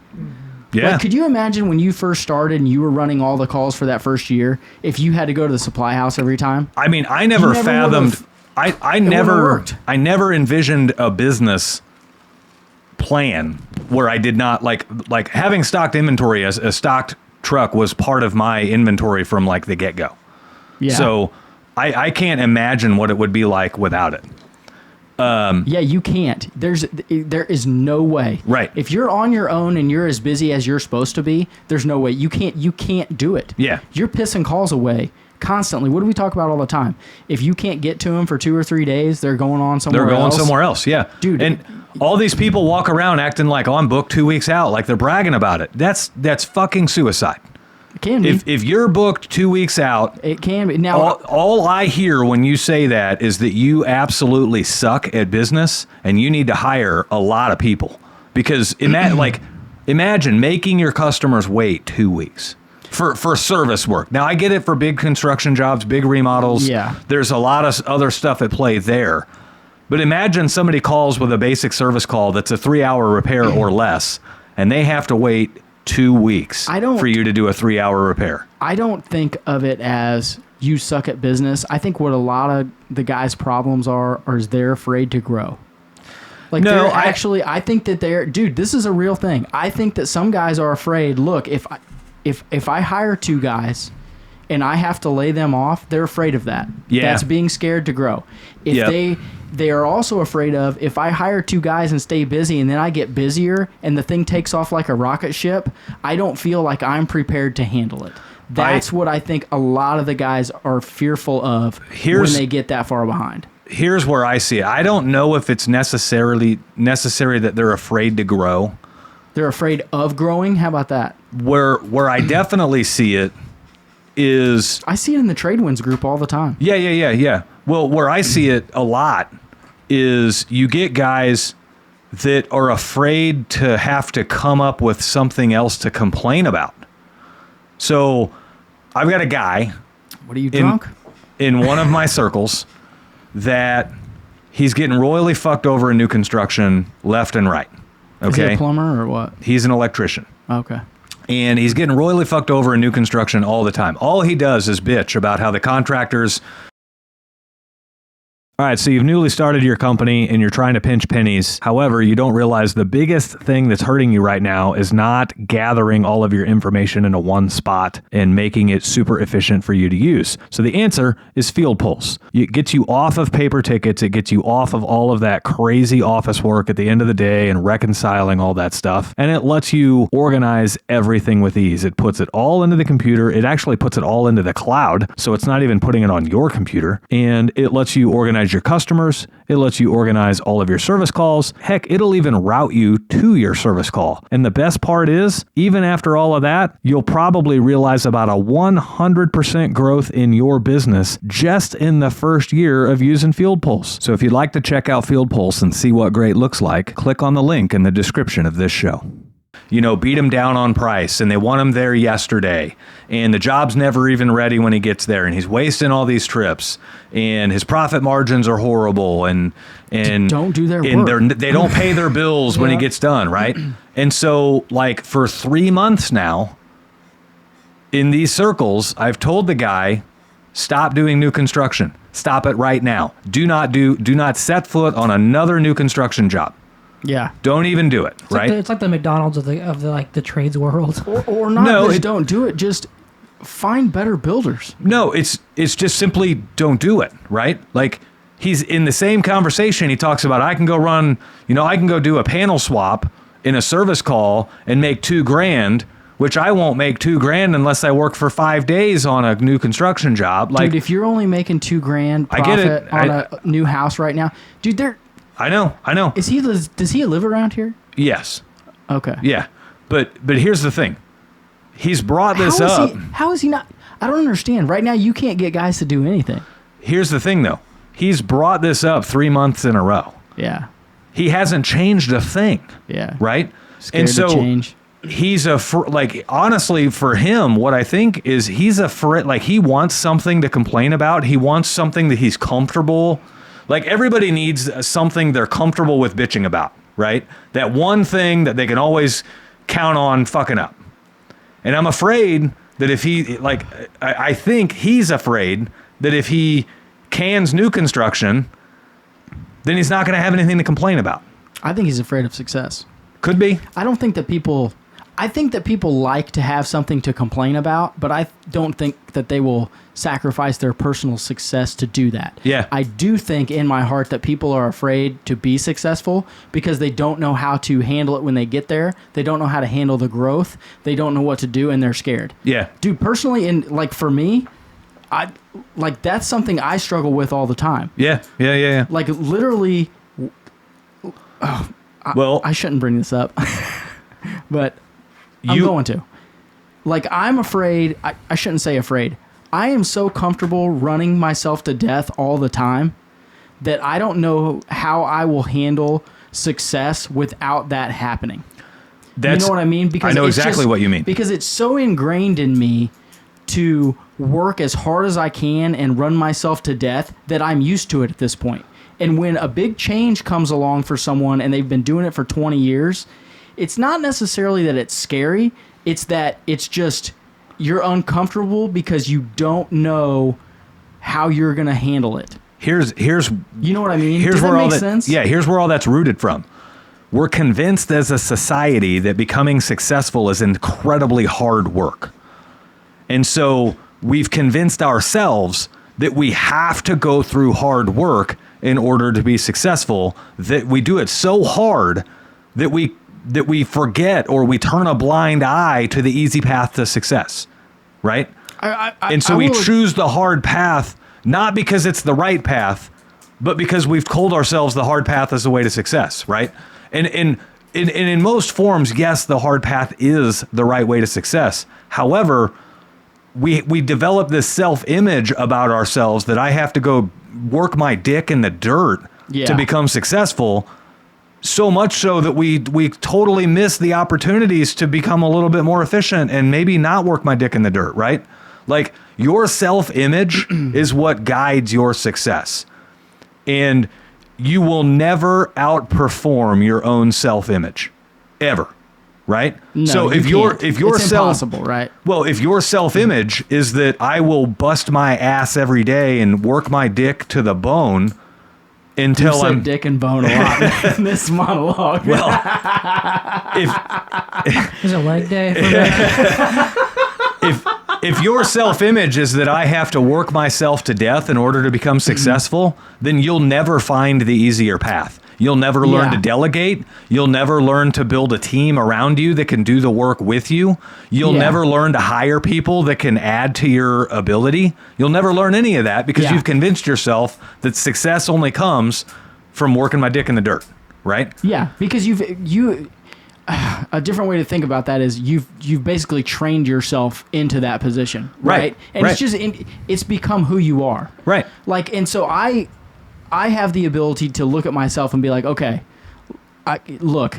Speaker 1: Yeah.
Speaker 2: Like, could you imagine when you first started and you were running all the calls for that first year, if you had to go to the supply house every time?
Speaker 1: I mean, I never fathomed... I never envisioned a business plan where I did not, like having stocked inventory as a stocked truck was part of my inventory from like the get-go. Yeah. So I can't imagine what it would be like without it.
Speaker 2: Yeah, you can't. There is no way.
Speaker 1: Right.
Speaker 2: If you're on your own and you're as busy as you're supposed to be, there's no way. You can't do it.
Speaker 1: Yeah.
Speaker 2: You're pissing calls away constantly. What do we talk about all the time? If you can't get to them for 2 or 3 days, they're going on somewhere else.
Speaker 1: They're going somewhere else, yeah.
Speaker 2: Dude.
Speaker 1: And all these people walk around acting like, oh, I'm booked 2 weeks out, like they're bragging about it. That's fucking suicide.
Speaker 2: It can be.
Speaker 1: If you're booked 2 weeks out,
Speaker 2: it can be. Now,
Speaker 1: all I hear when you say that is that you absolutely suck at business and you need to hire a lot of people. Because imagine making your customers wait 2 weeks for service work. Now, I get it for big construction jobs, big remodels.
Speaker 2: Yeah.
Speaker 1: There's a lot of other stuff at play there. But imagine somebody calls with a basic service call that's a 3-hour repair or less, and they have to wait 2 weeks for you to do a 3-hour repair. I
Speaker 2: don't think of it as you suck at business. I think what a lot of the guys' problems are is they're afraid to grow. Like, no, I think that dude, this is a real thing. I think that some guys are afraid. Look, if I hire 2 guys and I have to lay them off, they're afraid of that.
Speaker 1: Yeah.
Speaker 2: That's being scared to grow. If they are also afraid of, if I hire 2 guys and stay busy and then I get busier and the thing takes off like a rocket ship, I don't feel like I'm prepared to handle it. That's what I think a lot of the guys are fearful of when they get that far behind.
Speaker 1: Here's where I see it. I don't know if it's necessary that they're afraid to grow.
Speaker 2: They're afraid of growing? How about that?
Speaker 1: Where I definitely see it is...
Speaker 2: I see it in the Tradewinds group all the time.
Speaker 1: Yeah. Well, where I see it a lot is you get guys that are afraid to have to come up with something else to complain about. So I've got a guy...
Speaker 2: What are you, drunk?
Speaker 1: In one of my circles that he's getting royally fucked over in new construction left and right. Okay?
Speaker 2: Is he a plumber or what?
Speaker 1: He's an electrician.
Speaker 2: Okay.
Speaker 1: And he's getting royally fucked over in new construction all the time. All he does is bitch about how the contractors... All right, so you've newly started your company and you're trying to pinch pennies. However, you don't realize the biggest thing that's hurting you right now is not gathering all of your information into one spot and making it super efficient for you to use. So the answer is Field Pulse. It gets you off of paper tickets. It gets you off of all of that crazy office work at the end of the day and reconciling all that stuff. And it lets you organize everything with ease. It puts it all into the computer. It actually puts it all into the cloud. So it's not even putting it on your computer. And it lets you organize your customers. It lets you organize all of your service calls. Heck, it'll even route you to your service call. And the best part is, even after all of that, you'll probably realize about a 100% growth in your business just in the first year of using Field Pulse. So if you'd like to check out Field Pulse and see what great looks like, click on the link in the description of this show. You know, beat him down on price, and they want him there yesterday, and the job's never even ready when he gets there, and he's wasting all these trips, and his profit margins are horrible, and
Speaker 2: don't do their work.
Speaker 1: They don't pay their bills when he gets done, right? And so, like, for 3 months now, in these circles, I've told the guy, stop doing new construction. Stop it right now. Do not set foot on another new construction job.
Speaker 2: Yeah.
Speaker 1: Don't even do it, right?
Speaker 3: It's like the McDonald's of the trades world.
Speaker 2: Or not. No, don't do it. Just find better builders.
Speaker 1: No, it's just simply don't do it, right? Like, he's in the same conversation. He talks about, I can go do a panel swap in a service call and make $2,000. which I won't make $2,000 unless I work for 5 days on a new construction job. Like,
Speaker 2: dude, if you're only making $2,000
Speaker 1: I get it.
Speaker 2: profit on a new house right now, dude,
Speaker 1: I know.
Speaker 2: does he live around here?
Speaker 1: Yes.
Speaker 2: Okay.
Speaker 1: Yeah. But here's the thing. He's brought this up.
Speaker 2: How is he not? I don't understand. Right now, you can't get guys to do anything.
Speaker 1: Here's the thing, though. He's brought this up 3 months in a row.
Speaker 2: Yeah.
Speaker 1: He hasn't changed a thing.
Speaker 2: Yeah.
Speaker 1: Right?
Speaker 2: Scared
Speaker 1: and so
Speaker 2: to change.
Speaker 1: he's honestly, for him, what I think is he's like, he wants something to complain about. He wants something that he's comfortable. Like, everybody needs something they're comfortable with bitching about, right? That one thing that they can always count on fucking up. And I'm afraid that if he, like, I think he's afraid that if he cans new construction, then he's not going to have anything to complain about.
Speaker 2: I think he's afraid of success.
Speaker 1: Could be.
Speaker 2: I think that people like to have something to complain about, but I don't think that they will sacrifice their personal success to do that.
Speaker 1: Yeah.
Speaker 2: I do think in my heart that people are afraid to be successful because they don't know how to handle it when they get there. They don't know how to handle the growth. They don't know what to do, and they're scared.
Speaker 1: Yeah.
Speaker 2: Dude, personally, and like for me, that's something I struggle with all the time.
Speaker 1: Yeah.
Speaker 2: Like, literally, I shouldn't bring this up, but I'm going to. Like, I'm afraid. I shouldn't say afraid. I am so comfortable running myself to death all the time that I don't know how I will handle success without that happening. You know what I mean? Because
Speaker 1: I know exactly what you mean.
Speaker 2: Because it's so ingrained in me to work as hard as I can and run myself to death that I'm used to it at this point. And when a big change comes along for someone and they've been doing it for 20 years, it's not necessarily that it's scary. It's that it's just you're uncomfortable because you don't know how you're going to handle it.
Speaker 1: Here's
Speaker 2: you know what I mean?
Speaker 1: Here's
Speaker 2: Does
Speaker 1: where
Speaker 2: that
Speaker 1: all
Speaker 2: make sense?
Speaker 1: Yeah, here's where all that's rooted from. We're convinced as a society that becoming successful is incredibly hard work. And so we've convinced ourselves that we have to go through hard work in order to be successful, that we do it so hard that we forget or we turn a blind eye to the easy path to success, right? And so we choose the hard path, not because it's the right path, but because we've told ourselves the hard path is the way to success, right? And in most forms, yes, the hard path is the right way to success. However, we develop this self-image about ourselves that I have to go work my dick in the dirt to become successful, so much so that we totally miss the opportunities to become a little bit more efficient and maybe not work my dick in the dirt, right? Like, your self-image is what guides your success. And you will never outperform your own self-image, ever. Right?
Speaker 2: No,
Speaker 1: so if
Speaker 2: it's impossible, right?
Speaker 1: Well, if your self-image is that I will bust my ass every day and work my dick to the bone until I'm
Speaker 2: dick and bone a lot in this monologue.
Speaker 1: Well,
Speaker 3: Is it leg day for that?
Speaker 1: if your self-image is that I have to work myself to death in order to become successful, then you'll never find the easier path. You'll never learn to delegate. You'll never learn to build a team around you that can do the work with you. You'll never learn to hire people that can add to your ability. You'll never learn any of that because you've convinced yourself that success only comes from working my dick in the dirt, right?
Speaker 2: Yeah, because a different way to think about that is you've basically trained yourself into that position, right? And it's just it's become who you are,
Speaker 1: right?
Speaker 2: Like, and so I have the ability to look at myself and be like, okay, look,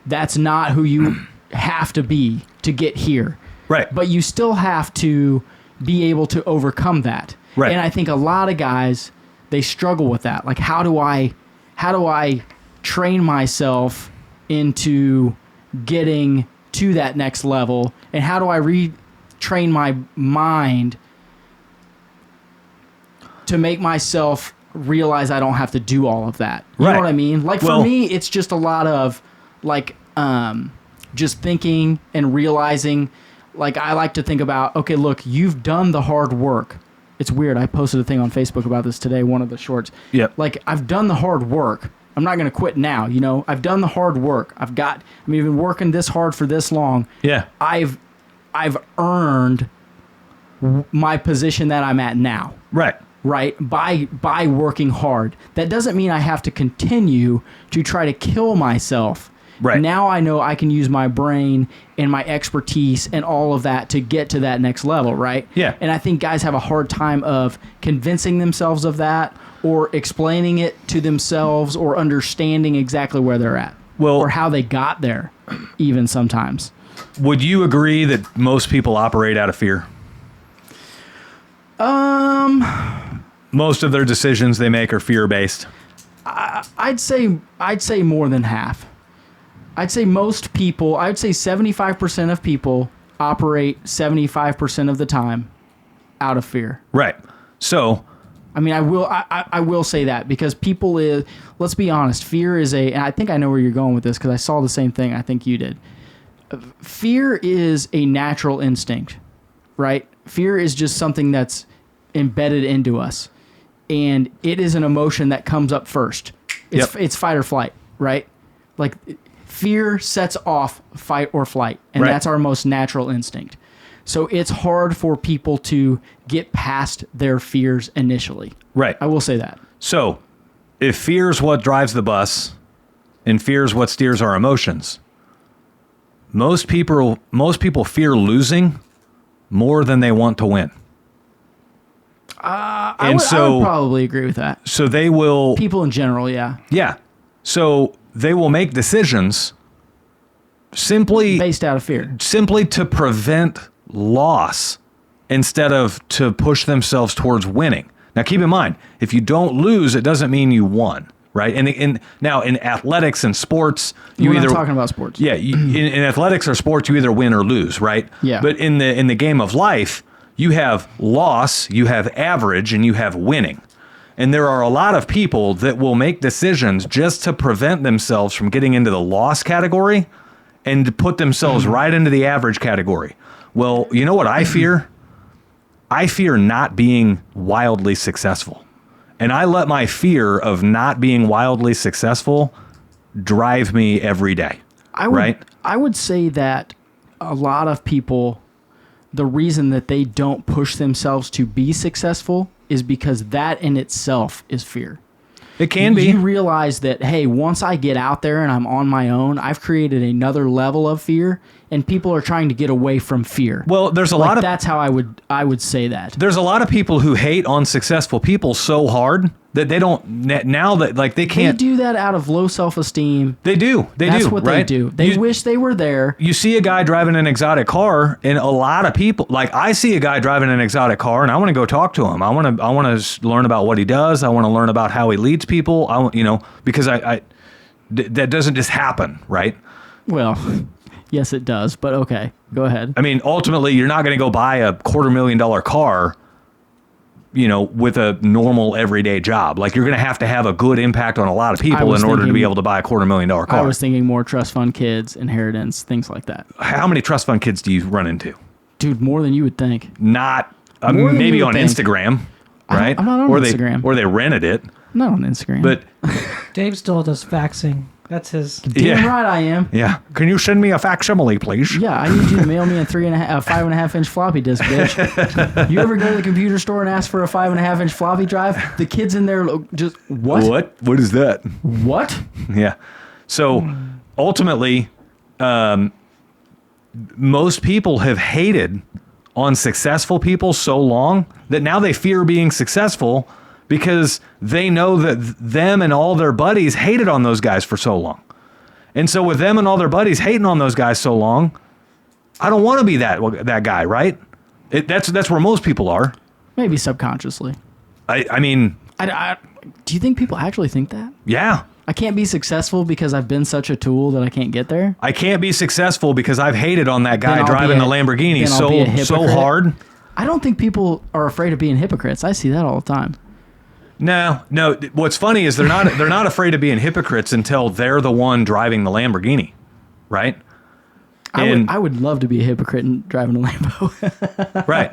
Speaker 2: that's not who you have to be to get here.
Speaker 1: Right.
Speaker 2: But you still have to be able to overcome that.
Speaker 1: Right.
Speaker 2: And I think a lot of guys, they struggle with that. Like, how do I train myself into getting to that next level? And how do I retrain my mind to make myself realize I don't have to do all of that? You know what I mean? Like, for me, it's just a lot of like just thinking and realizing. Like, I like to think about, okay, look, you've done the hard work. It's weird. I posted a thing on Facebook about this today, one of the shorts.
Speaker 1: Yep.
Speaker 2: Like, I've done the hard work. I'm not going to quit now. You know, I've done the hard work. I've been working this hard for this long.
Speaker 1: Yeah.
Speaker 2: I've earned my position that I'm at now.
Speaker 1: Right.
Speaker 2: Right? By working hard. That doesn't mean I have to continue to try to kill myself.
Speaker 1: Right.
Speaker 2: Now I know I can use my brain and my expertise and all of that to get to that next level, right?
Speaker 1: Yeah.
Speaker 2: And I think guys have a hard time of convincing themselves of that or explaining it to themselves or understanding exactly where they're at.
Speaker 1: Well,
Speaker 2: or how they got there, even sometimes.
Speaker 1: Would you agree that most people operate out of fear? Most of their decisions they make are fear-based.
Speaker 2: I'd say more than half. I'd say most people, I would say 75% of people operate 75% of the time out of fear.
Speaker 1: Right. So,
Speaker 2: I mean, I will say that because let's be honest, fear is and I think I know where you're going with this because I saw the same thing I think you did. Fear is a natural instinct, right? Fear is just something that's embedded into us. And it is an emotion that comes up first. It's fight or flight, right? Like fear sets off fight or flight, and that's our most natural instinct. So it's hard for people to get past their fears initially.
Speaker 1: Right.
Speaker 2: I will say that.
Speaker 1: So, if fear is what drives the bus and fear is what steers our emotions, most people fear losing more than they want to win.
Speaker 2: I would probably agree with that.
Speaker 1: So they will...
Speaker 2: People in general, yeah.
Speaker 1: Yeah. So they will make decisions simply...
Speaker 2: Based out of fear.
Speaker 1: Simply to prevent loss instead of to push themselves towards winning. Now, keep in mind, if you don't lose, it doesn't mean you won, right? And now in athletics and sports,
Speaker 2: We're not talking about sports.
Speaker 1: Yeah, in athletics or sports, you either win or lose, right?
Speaker 2: Yeah.
Speaker 1: But in the game of life, you have loss, you have average, and you have winning. And there are a lot of people that will make decisions just to prevent themselves from getting into the loss category and to put themselves right into the average category. Well, you know what I fear? I fear not being wildly successful. And I let my fear of not being wildly successful drive me every day.
Speaker 2: I would say that a lot of people, the reason that they don't push themselves to be successful is because that in itself is fear.
Speaker 1: It can be.
Speaker 2: You realize that, hey, once I get out there and I'm on my own, I've created another level of fear, and people are trying to get away from fear.
Speaker 1: Well, there's a lot of...
Speaker 2: That's how I would say that.
Speaker 1: There's a lot of people who hate on successful people so hard that they don't... Now that, like, they can't...
Speaker 2: They do that out of low self-esteem.
Speaker 1: They do.
Speaker 2: That's what they do. They wish they were there.
Speaker 1: You see a guy driving an exotic car, and a lot of people... Like, I see a guy driving an exotic car, and I want to go talk to him. I want to learn about what he does. I want to learn about how he leads people. Because that doesn't just happen, right?
Speaker 2: Well... Yes, it does, but okay, go ahead.
Speaker 1: I mean, ultimately, you're not going to go buy a $250,000 car, with a normal everyday job. Like, you're going to have a good impact on a lot of people in order to be able to buy a $250,000 car.
Speaker 2: I was thinking more trust fund kids, inheritance, things like that.
Speaker 1: How many trust fund kids do you run into?
Speaker 2: Dude, more than you would think.
Speaker 1: Not, maybe on Instagram, right?
Speaker 2: I'm not on Instagram.
Speaker 1: Or they rented it.
Speaker 2: I'm not on Instagram.
Speaker 1: But
Speaker 3: Dave still does faxing. That's his.
Speaker 2: Damn right I am.
Speaker 1: Yeah. Can you send me a facsimile, please?
Speaker 2: Yeah, I need you to mail me a 5.5 inch floppy disk, bitch. You ever go to the computer store and ask for a 5.5 inch floppy drive? The kids in there just what?
Speaker 1: What is that?
Speaker 2: What?
Speaker 1: Yeah. So ultimately, most people have hated on successful people so long that now they fear being successful, because they know that them and all their buddies hated on those guys for so long. And so with them and all their buddies hating on those guys so long, I don't want to be that guy, right? That's where most people are.
Speaker 2: Maybe subconsciously.
Speaker 1: I mean...
Speaker 2: do you think people actually think that?
Speaker 1: Yeah.
Speaker 2: I can't be successful because I've been such a tool that I can't get there?
Speaker 1: I can't be successul because I've hated on that guy driving the Lamborghini so hard.
Speaker 2: I don't think people are afraid of being hypocrites. I see that all the time.
Speaker 1: No. What's funny is they're not afraid of being hypocrites until they're the one driving the Lamborghini, right?
Speaker 2: I would love to be a hypocrite and driving a Lambo.
Speaker 1: Right.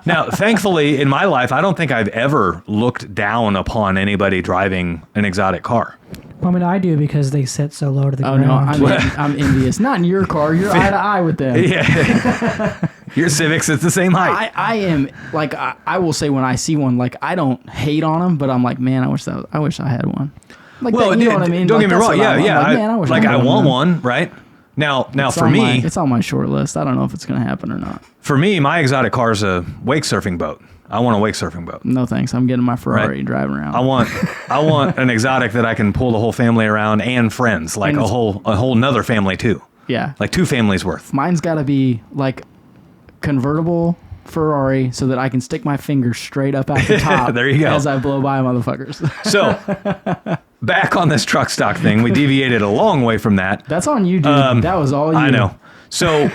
Speaker 1: Now, thankfully, in my life, I don't think I've ever looked down upon anybody driving an exotic car.
Speaker 3: Well, I mean, I do because they sit so low to the ground.
Speaker 2: No, I'm envious. Not in your car. You're eye to eye with them.
Speaker 1: Yeah. Your Civics is the same height.
Speaker 2: I am like I will say when I see one, like I don't hate on them, but I'm like, man, I wish I had one. Like
Speaker 1: well,
Speaker 2: that, you know what I mean?
Speaker 1: Don't
Speaker 2: like,
Speaker 1: get me wrong. Yeah, yeah.
Speaker 2: Like, man, I
Speaker 1: want one, right? Now
Speaker 2: it's
Speaker 1: for me,
Speaker 2: it's on my short list. I don't know if it's gonna happen or not.
Speaker 1: For me, my exotic car is a wake surfing boat. I want a wake surfing boat.
Speaker 2: No thanks. I'm getting my Ferrari and driving around.
Speaker 1: I want an exotic that I can pull the whole family around and friends, like a whole nother family too.
Speaker 2: Yeah,
Speaker 1: like 2 families worth.
Speaker 2: Mine's got to be like convertible Ferrari so that I can stick my finger straight up at the top.
Speaker 1: There you go.
Speaker 2: As I blow by motherfuckers.
Speaker 1: So, back on this truck stock thing, we deviated a long way from that.
Speaker 2: That's on you, dude. That was all you.
Speaker 1: I know. So,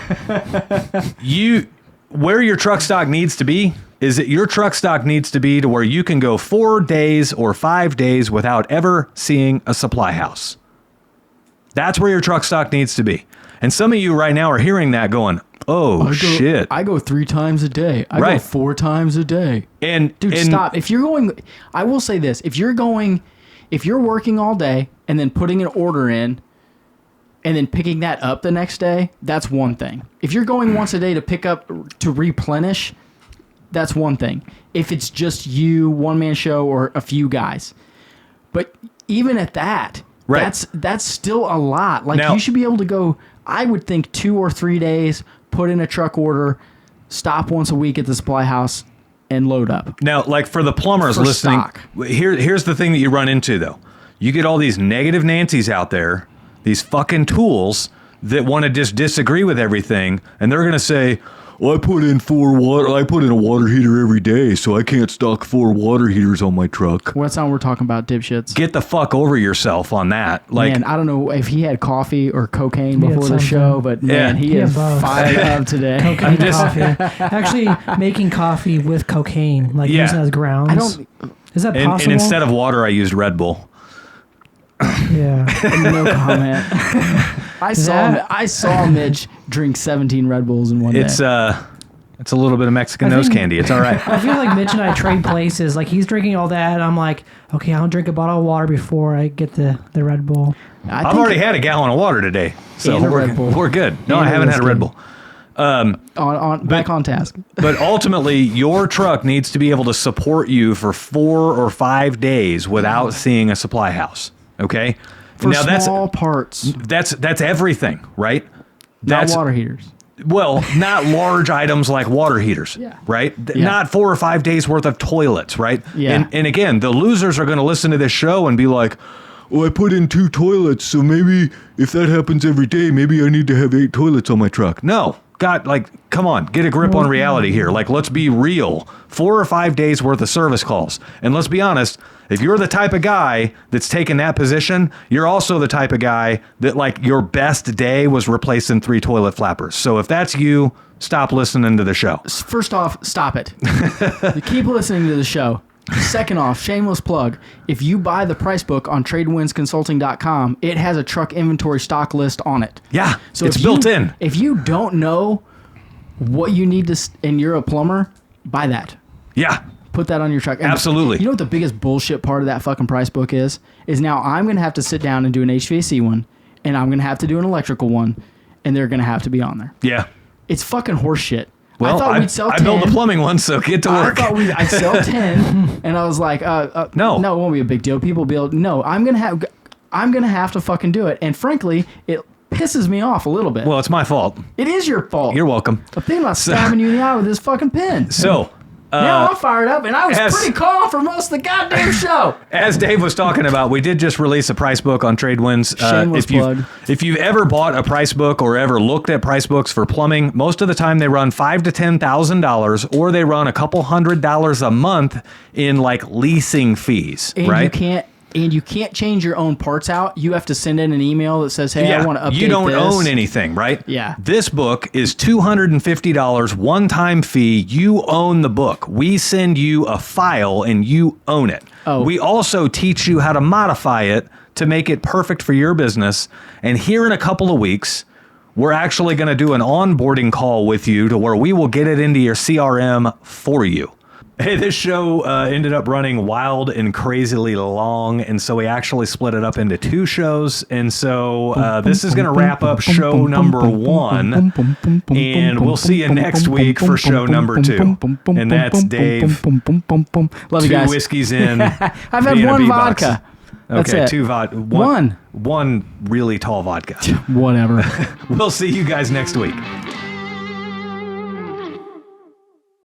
Speaker 1: where your truck stock needs to be is that your truck stock needs to be to where you can go 4 days or 5 days without ever seeing a supply house. That's where your truck stock needs to be. And some of you right now are hearing that going, shit.
Speaker 2: I go 3 times a day. I go 4 times a day.
Speaker 1: And
Speaker 2: dude, stop. If you're going, I will say this. If you're working all day and then putting an order in and then picking that up the next day, that's one thing. If you're going once a day to replenish, that's one thing. If it's just you, one-man show, or a few guys. But even at that, that's still a lot. Like, you should be able to go, I would think 2 or 3 days, put in a truck order, stop once a week at the supply house, and load up.
Speaker 1: Now, like for the plumbers listening, here's the thing that you run into, though. You get all these negative Nancys out there, these fucking tools that want to just disagree with everything, and they're going to say, well, I put in a water heater every day, so I can't stock 4 water heaters on my truck.
Speaker 2: Well, that's not what we're talking about, dipshits.
Speaker 1: Get the fuck over yourself on that. Like,
Speaker 2: man, I don't know if he had coffee or cocaine before the show, but man, he is fired up today.
Speaker 3: Cocaine and coffee. Actually, making coffee with cocaine, like using it as grounds. Is that possible?
Speaker 1: And instead of water, I used Red Bull.
Speaker 3: Yeah.
Speaker 2: No comment. I saw Mitch drink 17 Red Bulls in one day.
Speaker 1: It's a little bit of Mexican nose candy. It's all right.
Speaker 3: I feel like Mitch and I trade places. Like, he's drinking all that, and I'm like, okay, I'll drink a bottle of water before I get the Red Bull.
Speaker 1: I've already had a gallon of water today, so we're good. No, I haven't had a Red Bull.
Speaker 2: Back on task.
Speaker 1: But ultimately, your truck needs to be able to support you for 4 or 5 days without seeing a supply house. Okay?
Speaker 2: For small parts.
Speaker 1: That's everything, right?
Speaker 2: Not water heaters.
Speaker 1: Well, not large items like water heaters, right? Yeah. Not 4 or 5 days worth of toilets, right?
Speaker 2: Yeah.
Speaker 1: And again, the losers are going to listen to this show and be like, well, I put in 2 toilets, so maybe if that happens every day, maybe I need to have 8 toilets on my truck. No. God, like, come on, get a grip on reality here. Like, let's be real. 4 or 5 days worth of service calls. And let's be honest, if you're the type of guy that's taken that position, you're also the type of guy that, like, your best day was replacing 3 toilet flappers. So if that's you, stop listening to the show.
Speaker 2: First off, stop it. Keep listening to the show. Second off, shameless plug. If you buy the price book on tradewindsconsulting.com, it has a truck inventory stock list on it.
Speaker 1: Yeah, so it's built in.
Speaker 2: If you don't know what you need to, and you're a plumber, buy that.
Speaker 1: Yeah.
Speaker 2: Put that on your truck. And
Speaker 1: absolutely.
Speaker 2: You know what the biggest bullshit part of that fucking price book is? Is now I'm going to have to sit down and do an HVAC one, and I'm going to have to do an electrical one, and they're going to have to be on there.
Speaker 1: Yeah.
Speaker 2: It's fucking horse shit.
Speaker 1: Well,
Speaker 2: I thought we'd sell 10.
Speaker 1: I built the plumbing one, so get to work.
Speaker 2: I thought I'd sell 10, and I was like, no, it won't be a big deal. People will be able. No, I'm gonna have to fucking do it. And frankly, it pisses me off a little bit.
Speaker 1: Well, it's my fault.
Speaker 2: It is your fault.
Speaker 1: You're welcome.
Speaker 2: I'm thinking about stabbing you in the eye with this fucking pen.
Speaker 1: So.
Speaker 2: Now I'm fired up, and I was pretty calm for most of the goddamn show.
Speaker 1: As Dave was talking about, we did just release a price book on TradeWinds.
Speaker 2: Shameless plug.
Speaker 1: If you've ever bought a price book or ever looked at price books for plumbing, most of the time they run $5,000 to $10,000, or they run a couple $100 a month in like leasing fees.
Speaker 2: And
Speaker 1: right?
Speaker 2: You can't change your own parts out. You have to send in an email that says, hey, I want to update this.
Speaker 1: You don't own anything, right?
Speaker 2: Yeah.
Speaker 1: This book is $250 one-time fee. You own the book. We send you a file and you own it.
Speaker 2: Oh.
Speaker 1: We also teach you how to modify it to make it perfect for your business. And here in a couple of weeks, we're actually going to do an onboarding call with you to where we will get it into your CRM for you. Hey, this show ended up running wild and crazily long, and so we actually split it up into 2 shows. And so this is going to wrap up show number 1, and we'll see you next week for show number 2. And that's Dave.
Speaker 2: Love you
Speaker 1: 2
Speaker 2: guys.
Speaker 1: whiskeys in.
Speaker 2: I've had 1 vodka. That's
Speaker 1: Okay,
Speaker 2: it.
Speaker 1: 2 vodka.
Speaker 2: One.
Speaker 1: One really tall vodka.
Speaker 2: Whatever.
Speaker 1: We'll see you guys next week.